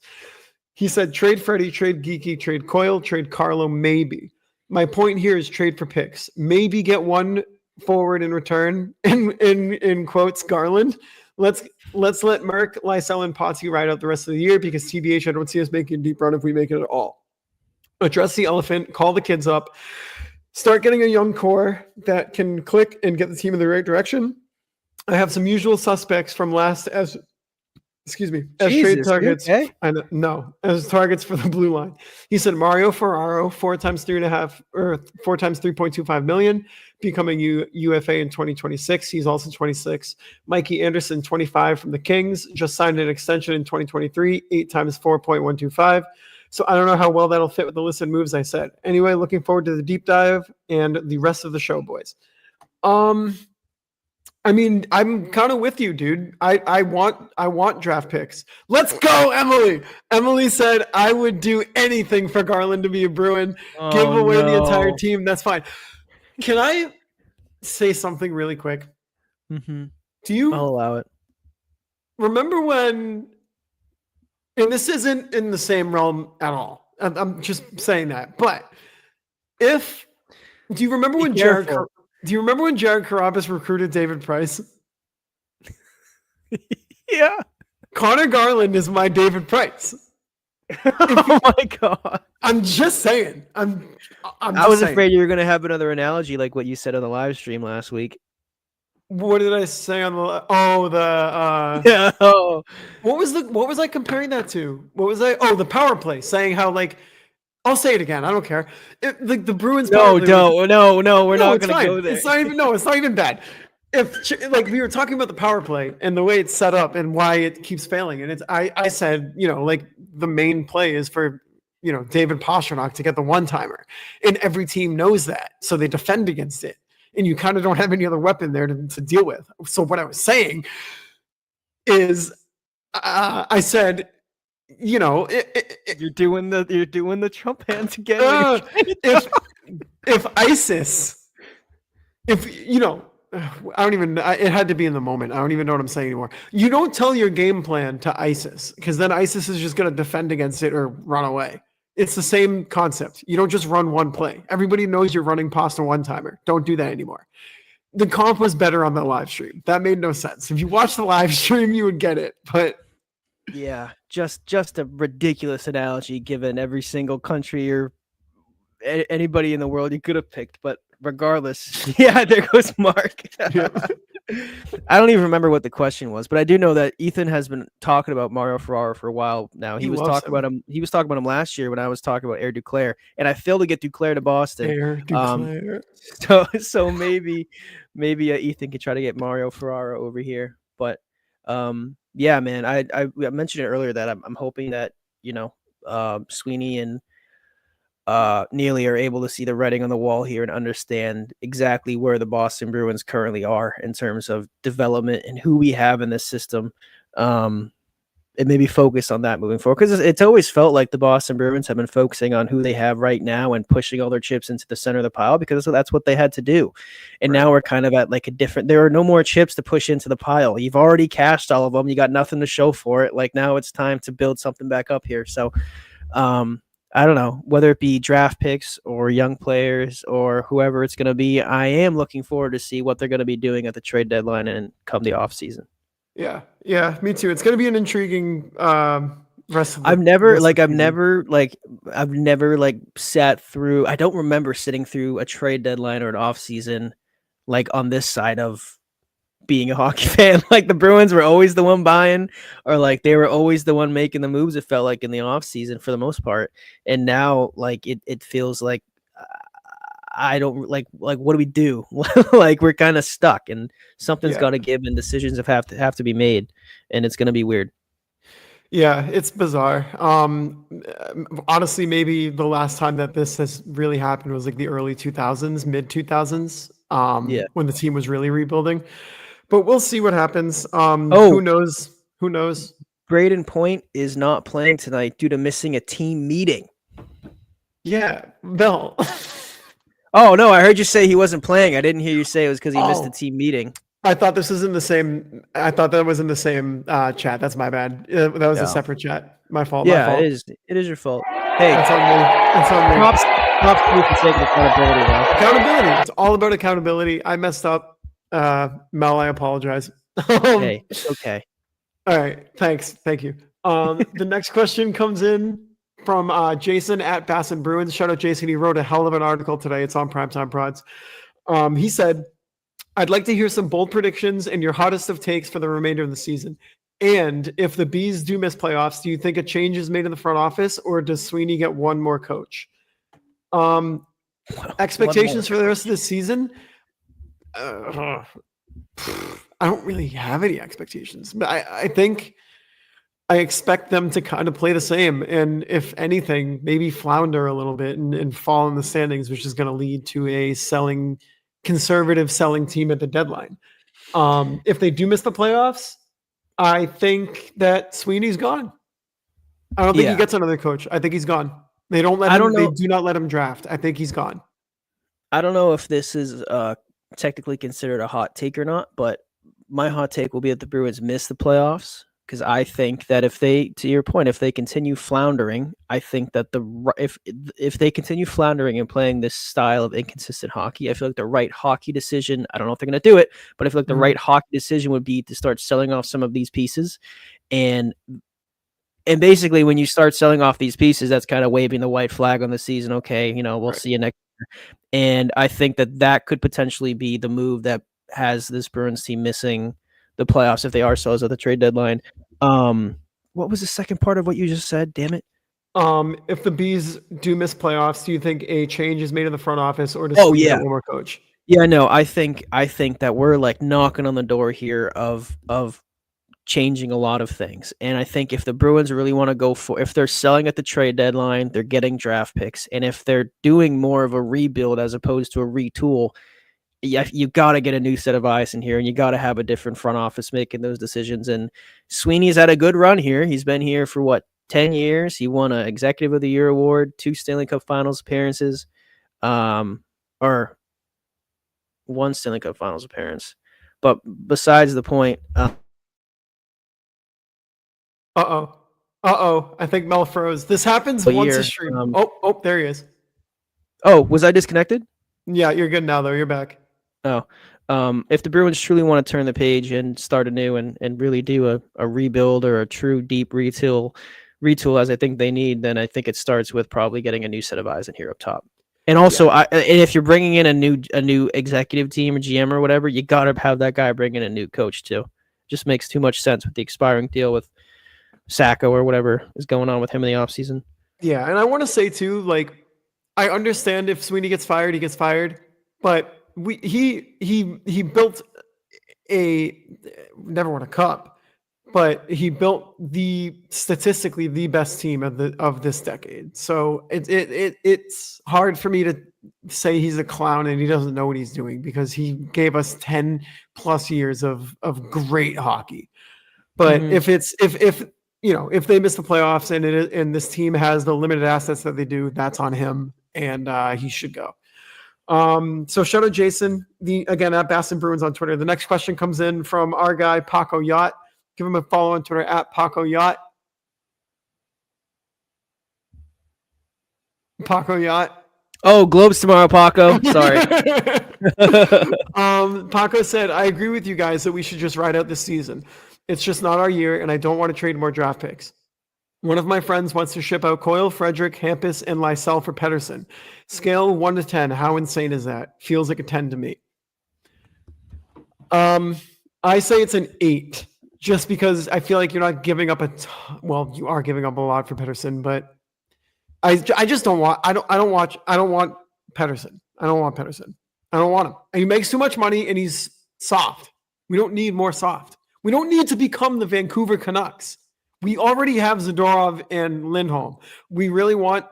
He said, trade Freddie, trade Geeky, trade Coyle, trade Carlo, maybe. My point here is trade for picks. Maybe get one forward in return, in quotes, Garland. Let's let Merck, Lysell, and Potsy ride out the rest of the year because TBH, I don't see us making a deep run if we make it at all. Address the elephant, call the kids up, start getting a young core that can click and get the team in the right direction. I have some usual suspects from last as trade targets. Okay. As targets for the blue line. He said Mario Ferraro 4 times 3.5 or 4 times 3.25 million, becoming UFA in 2026. He's also 26. Mikey Anderson 25 from the Kings, just signed an extension in 2023, 8 times 4.125. So I don't know how well that'll fit with the listed moves I said. Anyway, looking forward to the deep dive and the rest of the show, boys. I mean, I'm kind of with you, dude. I want draft picks. Let's go, Emily. Emily said I would do anything for Garland to be a Bruin. Give away the entire team. That's fine. Can I say something really quick? Mm-hmm. I'll allow it. Remember when, and this isn't in the same realm at all. I'm just saying that. But do you remember when Jared Carabas recruited David Price? Yeah. Connor Garland is my David Price. Oh my God. I'm just saying. I was afraid you were going to have another analogy like what you said on the live stream last week. What did I say on the what was I comparing that to? What was the power play, saying how like I'll say it again. I don't care. The Bruins No, power play. no, we're No, not it's gonna fine. go there. It's not even. No, it's not even bad. If like we were talking about the power play and the way it's set up and why it keeps failing, and I said like the main play is for David Pastrnak to get the one timer, and every team knows that, so they defend against it, and you kind of don't have any other weapon there to deal with. So what I was saying is, I said, You're doing the Trump hands again. if ISIS, I don't even. It had to be in the moment. I don't even know what I'm saying anymore. You don't tell your game plan to ISIS because then ISIS is just going to defend against it or run away. It's the same concept. You don't just run one play. Everybody knows you're running past a one timer. Don't do that anymore. The comp was better on the live stream. That made no sense. If you watch the live stream, you would get it. But yeah, just a ridiculous analogy given every single country or anybody in the world you could have picked. But regardless, yeah, there goes Mark. yeah. I don't even remember what the question was, but I do know that Ethan has been talking about Mario Ferrara for a while now. He was talking about him. He was talking about him last year when I was talking about Air Duclair, and I failed to get Duclair to Boston. Air Duclair. So maybe Ethan could try to get Mario Ferrara over here. But yeah, man, I mentioned it earlier that I'm hoping that Sweeney and Neely are able to see the writing on the wall here and understand exactly where the Boston Bruins currently are in terms of development and who we have in this system, and maybe focus on that moving forward, because it's always felt like the Boston Bruins have been focusing on who they have right now and pushing all their chips into the center of the pile because that's what they had to do. And now we're kind of at like there are no more chips to push into the pile. You've already cashed all of them. You got nothing to show for it. Like now it's time to build something back up here. So I don't know, whether it be draft picks or young players or whoever it's going to be. I am looking forward to see what they're going to be doing at the trade deadline and come the offseason. Yeah, me too. It's going to be an intriguing rest of the I've never sat through. I don't remember sitting through a trade deadline or an offseason like on this side of being a hockey fan. Like the Bruins were always the one buying, or like they were always the one making the moves, it felt like in the off season for the most part. And now like it feels like I don't like what do we do? Like we're kind of stuck and something's got to give and decisions have to be made, and it's going to be weird. Yeah, it's bizarre. Honestly, maybe the last time that this has really happened was like the early 2000s, mid 2000s, when the team was really rebuilding. But we'll see what happens. Who knows? Who knows? Braden Point is not playing tonight due to missing a team meeting. Yeah, Bill. Oh, no, I heard you say he wasn't playing. I didn't hear you say it was because he missed a team meeting. I thought this was in the same. I thought that was in the same chat. That's my bad. That was a separate chat. My fault. Yeah, my fault. it is. It is your fault. Hey, that's on me. That's on me. Props to you for taking accountability, though. Accountability. It's all about accountability. I messed up. Mel, I apologize. Hey, okay. All right. Thanks. Thank you. The next question comes in from Jason at Bassett Bruins. Shout out Jason. He wrote a hell of an article today. It's on Primetime Prods. He said, I'd like to hear some bold predictions and your hottest of takes for the remainder of the season. And if the Bees do miss playoffs, do you think a change is made in the front office, or does Sweeney get one more coach? Expectations for the rest of the season? I don't really have any expectations, but I think I expect them to kind of play the same. And if anything, maybe flounder a little bit and fall in the standings, which is going to lead to a conservative selling team at the deadline. If they do miss the playoffs, I think that Sweeney's gone. I don't think he gets another coach. I think he's gone. They don't let him. They do not let him draft. I think he's gone. I don't know if this is technically considered a hot take or not, but my hot take will be that the Bruins miss the playoffs, because I think that if they, to your point, if they continue floundering, I think that if they continue floundering and playing this style of inconsistent hockey, I feel like the right hockey decision, I don't know if they're going to do it, but I feel like the right hockey decision would be to start selling off some of these pieces. And basically when you start selling off these pieces, that's kind of waving the white flag on the season. Okay, we'll see you next year. And I think that could potentially be the move that has this Bruins team missing the playoffs if they are sellers at the trade deadline. What was the second part of what you just said? Damn it. If the Bees do miss playoffs, do you think a change is made in the front office, or does Oh Sweeney get yeah. one more coach? Yeah, no, I think that we're like knocking on the door here of changing a lot of things. And I think if the Bruins really want to go for, if they're selling at the trade deadline, they're getting draft picks, and if they're doing more of a rebuild as opposed to a retool, yeah, you got to get a new set of eyes in here, and you got to have a different front office making those decisions. And Sweeney's had a good run here. He's been here for what, 10 years. He won an Executive of the Year award, 2 Stanley Cup Finals appearances, or one Stanley Cup Finals appearance. But besides the point, Uh-oh. Uh-oh. I think Mel froze. This happens once a year. stream. Oh, there he is. Oh, was I disconnected? Yeah, you're good now, though. You're back. Oh, if the Bruins truly want to turn the page and start anew and really do a rebuild or a true deep retool as I think they need, then I think it starts with probably getting a new set of eyes in here up top. And also, and if you're bringing in a new executive team or GM or whatever, you got to have that guy bring in a new coach too. Just makes too much sense with the expiring deal with Sacco or whatever is going on with him in the offseason. Yeah, and I want to say too, like, I understand if Sweeney gets fired, he gets fired, but he built a never won a cup, but he built statistically the best team of this decade. So it's hard for me to say he's a clown and he doesn't know what he's doing, because he gave us 10 plus years of great hockey. But if they miss the playoffs and this team has the limited assets that they do, that's on him, and he should go. So shout out Jason, again at Baston Bruins on Twitter. The next question comes in from our guy Paco Yacht. Give him a follow on Twitter at Paco Yacht. Paco Yacht. Oh, Globes tomorrow, Paco. Sorry. Paco said, I agree with you guys that we should just ride out this season. It's just not our year, and I don't want to trade more draft picks. One of my friends wants to ship out Coyle, Frederick, Hampus, and Lysell for Pettersson. Scale 1 to 10. How insane is that? Feels like a 10 to me. I say it's an 8, just because I feel like you're not giving up well, you are giving up a lot for Pettersson, but I just don't want. I don't want Pettersson. I don't want Pettersson. I don't want him. He makes too much money and he's soft. We don't need more soft. We don't need to become the Vancouver Canucks. We already have Zadorov and Lindholm. We really want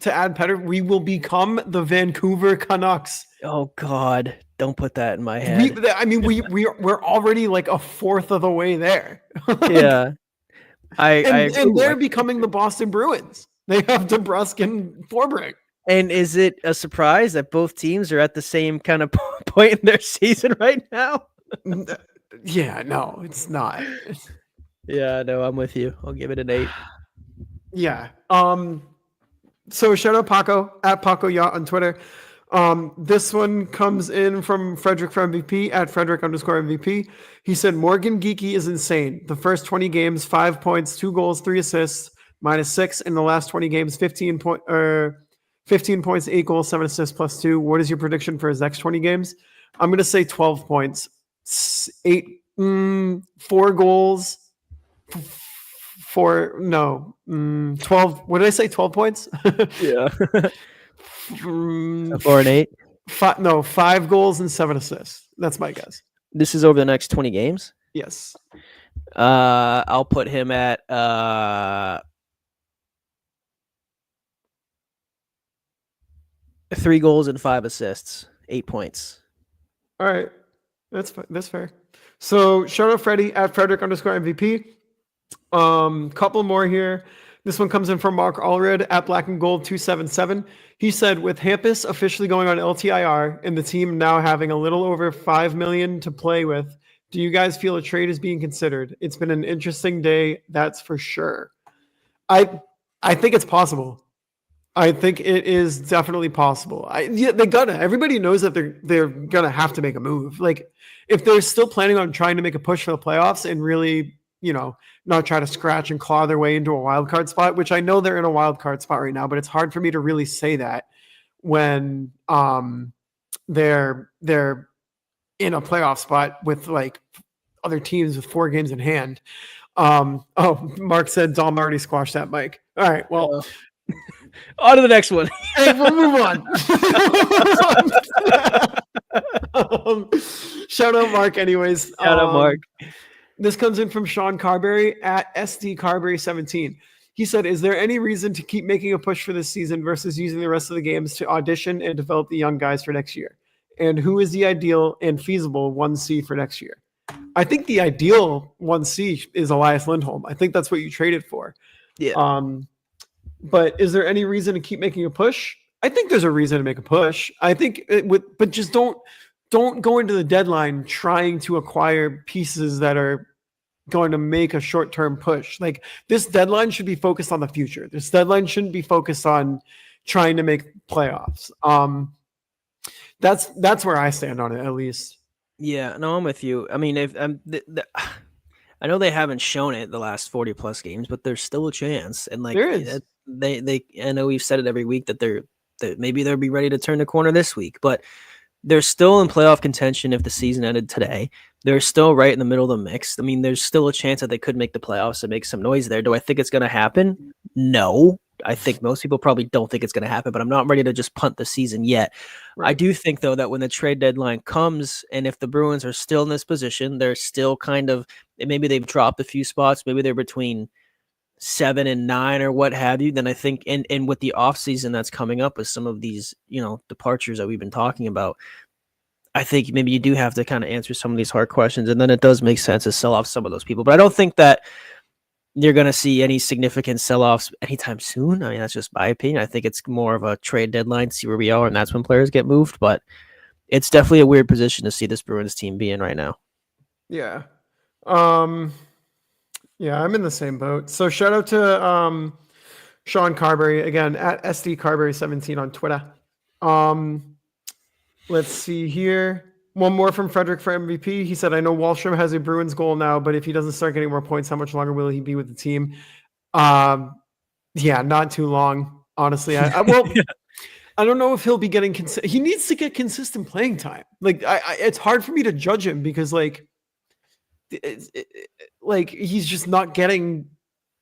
to add Pettersson. We will become the Vancouver Canucks. Oh God, don't put that in my head. We're already like a fourth of the way there. Yeah, and they're becoming the Boston Bruins. They have DeBrusk and Forbrick. And is it a surprise that both teams are at the same kind of point in their season right now? Yeah, no, it's not. Yeah, no, I'm with you. I'll give it an 8. Yeah. So shout out Paco at Paco Yacht on Twitter. This one comes in from Frederick for MVP at Frederick_MVP. He said Morgan Geekie is insane. The first 20 games, 5 points, 2 goals, 3 assists, -6 in the last 20 games, 15 points, 8 goals, 7 assists, +2. What is your prediction for his next 20 games? I'm going to say 12 points, 4 goals, 12. What did I say? 12 points? Yeah. 4 and 8. 5 goals and 7 assists. That's my guess. This is over the next 20 games? Yes. I'll put him at 3 goals and 5 assists, 8 points. All right. That's fair. So shout out Freddie at Frederick_MVP. Couple more here. This one comes in from Mark Allred at Black and Gold 277. He said, with Hampus officially going on LTIR and the team now having a little over $5 million to play with, do you guys feel a trade is being considered? It's been an interesting day, that's for sure. I think it's possible. I think it is definitely possible. Everybody knows that they're gonna have to make a move. Like, if they're still planning on trying to make a push for the playoffs and really, not try to scratch and claw their way into a wild card spot, which I know they're in a wild card spot right now, but it's hard for me to really say that when they're in a playoff spot with like other teams with 4 games in hand. Oh, Mark said Dom already squashed that mic. All right, well, on to the next one. hey, we'll move on. Shout out Mark, anyways. Shout out Mark. This comes in from Sean Carberry at SD Carberry 17. He said, "Is there any reason to keep making a push for this season versus using the rest of the games to audition and develop the young guys for next year? And who is the ideal and feasible 1C for next year?" I think the ideal 1C is Elias Lindholm. I think that's what you traded for. Yeah. But is there any reason to keep making a push? I think there's a reason to make a push. I think but just don't go into the deadline trying to acquire pieces that are going to make a short-term push. Like, this deadline should be focused on the future. This deadline shouldn't be focused on trying to make playoffs. That's where I stand on it, at least. Yeah, no, I'm with you. I mean, if I know they haven't shown it the last 40 plus games, but there's still a chance. And like There is. they I know we've said it every week that maybe they'll be ready to turn the corner this week, but they're still in playoff contention if the season ended today. They're still right in the middle of the mix. I mean, there's still a chance that they could make the playoffs and make some noise there. Do I think it's going to happen? No. I think most people probably don't think it's going to happen, but I'm not ready to just punt the season yet. Right. I do think, though, that when the trade deadline comes, and if the Bruins are still in this position, they're still kind of, maybe they've dropped a few spots, maybe they're between 7 and 9 or what have you, then I think, and with the offseason that's coming up with some of these, departures that we've been talking about, I think maybe you do have to kind of answer some of these hard questions, and then it does make sense to sell off some of those people. But I don't think that you're going to see any significant sell-offs anytime soon. I mean, that's just my opinion. I think it's more of a trade deadline, see where we are, and that's when players get moved. But it's definitely a weird position to see this Bruins team be in right now. Yeah. Yeah, I'm in the same boat. So shout out to Sean Carberry, again, at SD Carberry 17 on Twitter. Let's see here. One more from Frederick for MVP. He said, "I know Wahlstrom has a Bruins goal now, but if he doesn't start getting more points, how much longer will he be with the team?" Yeah, not too long, honestly. I don't know if he'll be getting he needs to get consistent playing time. Like, it's hard for me to judge him because he's just not getting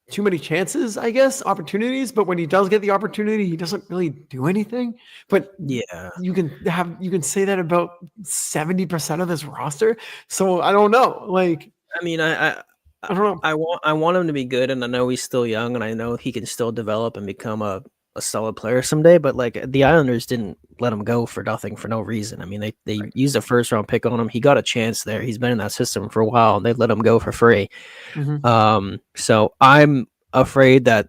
too many chances, I guess, opportunities. But when he does get the opportunity, he doesn't really do anything. But yeah, you can say that about 70% of this roster. So I don't know. Like, I mean, I don't know. I want him to be good, and I know he's still young, and I know he can still develop and become a solid player someday. But like, the Islanders didn't let him go for nothing, for no reason. I mean, they used a first round pick on him. He got a chance there. He's been in that system for a while, and they let him go for free. Mm-hmm. So I'm afraid that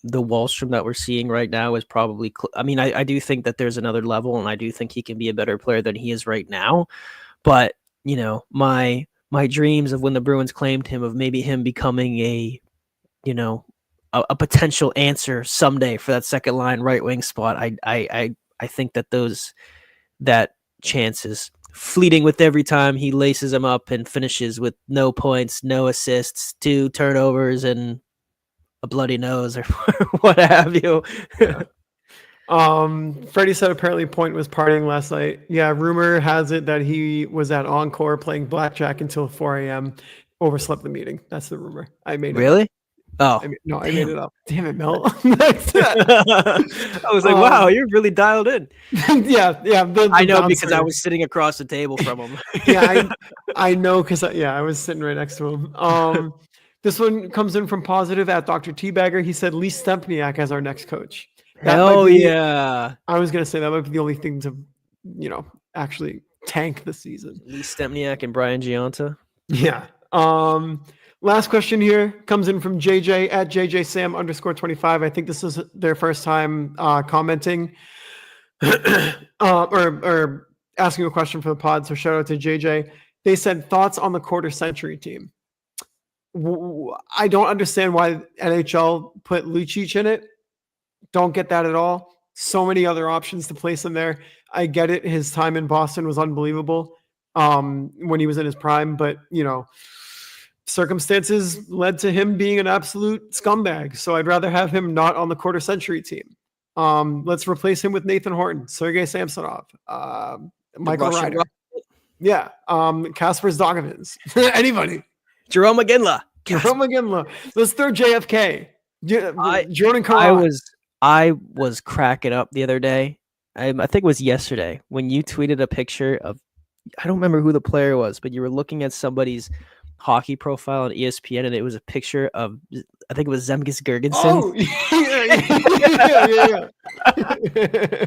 the Wahlstrom that we're seeing right now is probably, I do think that there's another level, and I do think he can be a better player than he is right now. But, my dreams of when the Bruins claimed him, of maybe him becoming a potential answer someday for that second line right wing spot, I think that chance is fleeting with every time he laces them up and finishes with no points, no assists, 2 turnovers, and a bloody nose or what have you. Yeah. Freddie said apparently Point was partying last night. Yeah, rumor has it that he was at Encore playing blackjack until 4 a.m. Overslept the meeting. That's the rumor. I made it. Really? Oh, I made it up. Damn it, Mel. I was like, wow, you're really dialed in. Yeah. I know because I was sitting across the table from him. Yeah, I know because I was sitting right next to him. This one comes in from Positive at Dr. Teabagger. He said Lee Stempniak as our next coach. Yeah. I was going to say that might be the only thing to, actually tank the season. Lee Stempniak and Brian Giunta. Yeah. Last question here comes in from JJ at JJSam_25. I think this is their first time commenting or asking a question for the pod. So shout out to JJ. They said thoughts on the quarter century team. I don't understand why NHL put Lucic in it. Don't get that at all. So many other options to place him there. I get it. His time in Boston was unbelievable when he was in his prime, but circumstances led to him being an absolute scumbag. So I'd rather have him not on the quarter century team. Let's replace him with Nathan Horton, Sergei Samsonov, Michael Ryder. Yeah. Kasper Zdogevins. Anybody. Jerome McGinley. Jerome Iginla. Let's throw JFK. I Jordan I Caron. was cracking up the other day. I think it was yesterday when you tweeted a picture of, I don't remember who the player was, but you were looking at somebody's hockey profile on ESPN, and it was a picture of, I think it was Zemgus Girgensons. Oh, yeah.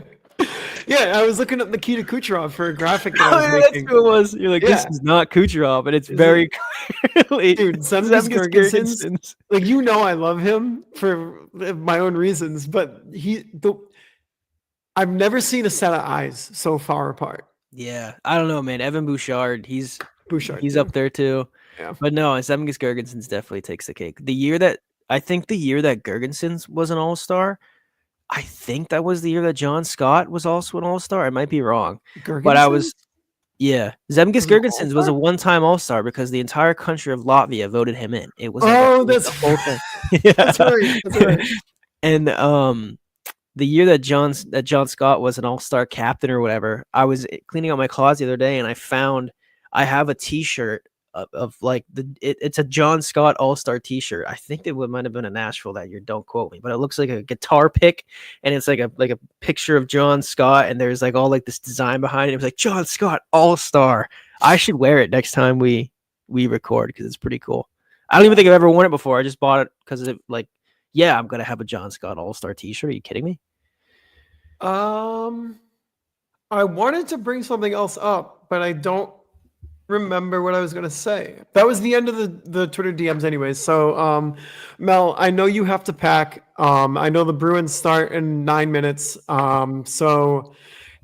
Yeah, I was looking up Nikita Kucherov for a graphic that I was That's making. who it was. You're like, this Yeah. is not Kucherov, and it's Is very it- clearly Dude, Zemgus Zemgus Girgensons. Girgensons. Like, I love him for my own reasons, but I've never seen a set of eyes so far apart. Yeah, I don't know, man. Evan Bouchard, he's Bouchard, up there too. Yeah. But no, Zemgus Girgensons definitely takes the cake. The year that Girgensons was an All-Star, I think that was the year that John Scott was also an All-Star. I might be wrong, but I was. Girgensons? Yeah, Zemgus Was an Girgensons was a All-Star? one-time All-Star because the entire country of Latvia voted him in. It was like That's a whole thing. that's right. That's right. And the year that John Scott was an All-Star captain or whatever, I was cleaning out my closet the other day and I have a T-shirt of like it's a John Scott All-Star T-shirt. I think it might have been in Nashville that year. Don't quote me, but it looks like a guitar pick, and it's like a picture of John Scott, and there's like all like this design behind it. It was like John Scott All-Star. I should wear it next time we record because it's pretty cool. I don't even think I've ever worn it before. I just bought it because it like. Yeah, I'm gonna have a John Scott All-Star T-shirt. Are you kidding me? I wanted to bring something else up, but I don't remember what I was gonna say. That was the end of the Twitter DMs, anyways. So, Mel, I know you have to pack. I know the Bruins start in 9 minutes. So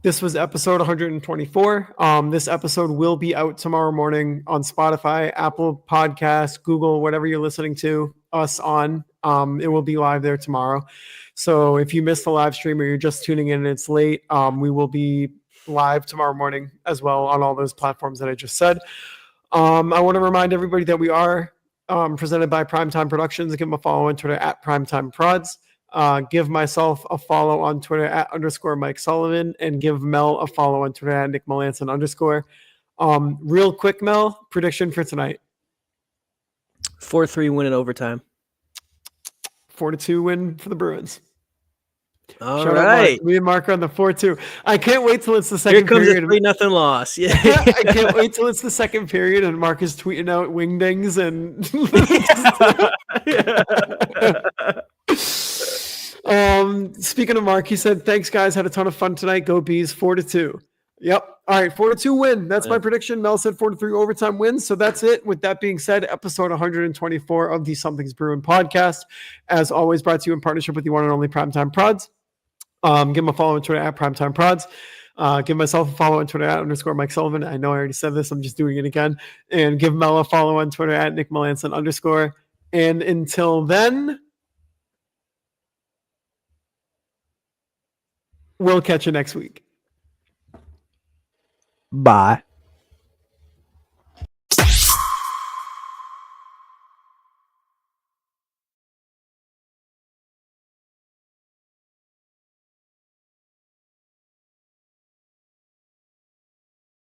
this was episode 124. This episode will be out tomorrow morning on Spotify, Apple Podcasts, Google, whatever you're listening to us on. It will be live there tomorrow. So if you missed the live stream or you're just tuning in and it's late, we will be live tomorrow morning as well on all those platforms that I just said. I want to remind everybody that we are presented by Primetime Productions. Give them a follow on Twitter at Primetime Prods. Give myself a follow on Twitter at _Mike Sullivan, and give Mel a follow on Twitter at Nick Melanson _. Real quick, Mel, prediction for tonight. 4-3 win in overtime. 4-2 win for the Bruins. All Shout right. out Mark. Me and Mark are on the 4-2. I can't wait till it's the second Here comes period. a 3-0 loss. Yeah. I can't wait till it's the second period and Mark is tweeting out wingdings and speaking of Mark, he said, thanks guys, had a ton of fun tonight. Go Bees, 4-2. Yep. All right, 4-2 win. That's my prediction. Mel said 4-3 overtime wins. So that's it. With that being said, episode 124 of the Something's Bruin podcast, as always, brought to you in partnership with the one and only Primetime Prods. Give him a follow on Twitter at Primetime Prods. Give myself a follow on Twitter at _Mike Sullivan. I know I already said this. I'm just doing it again. And give Mel a follow on Twitter at Nick Melanson _. And until then, we'll catch you next week. Bye.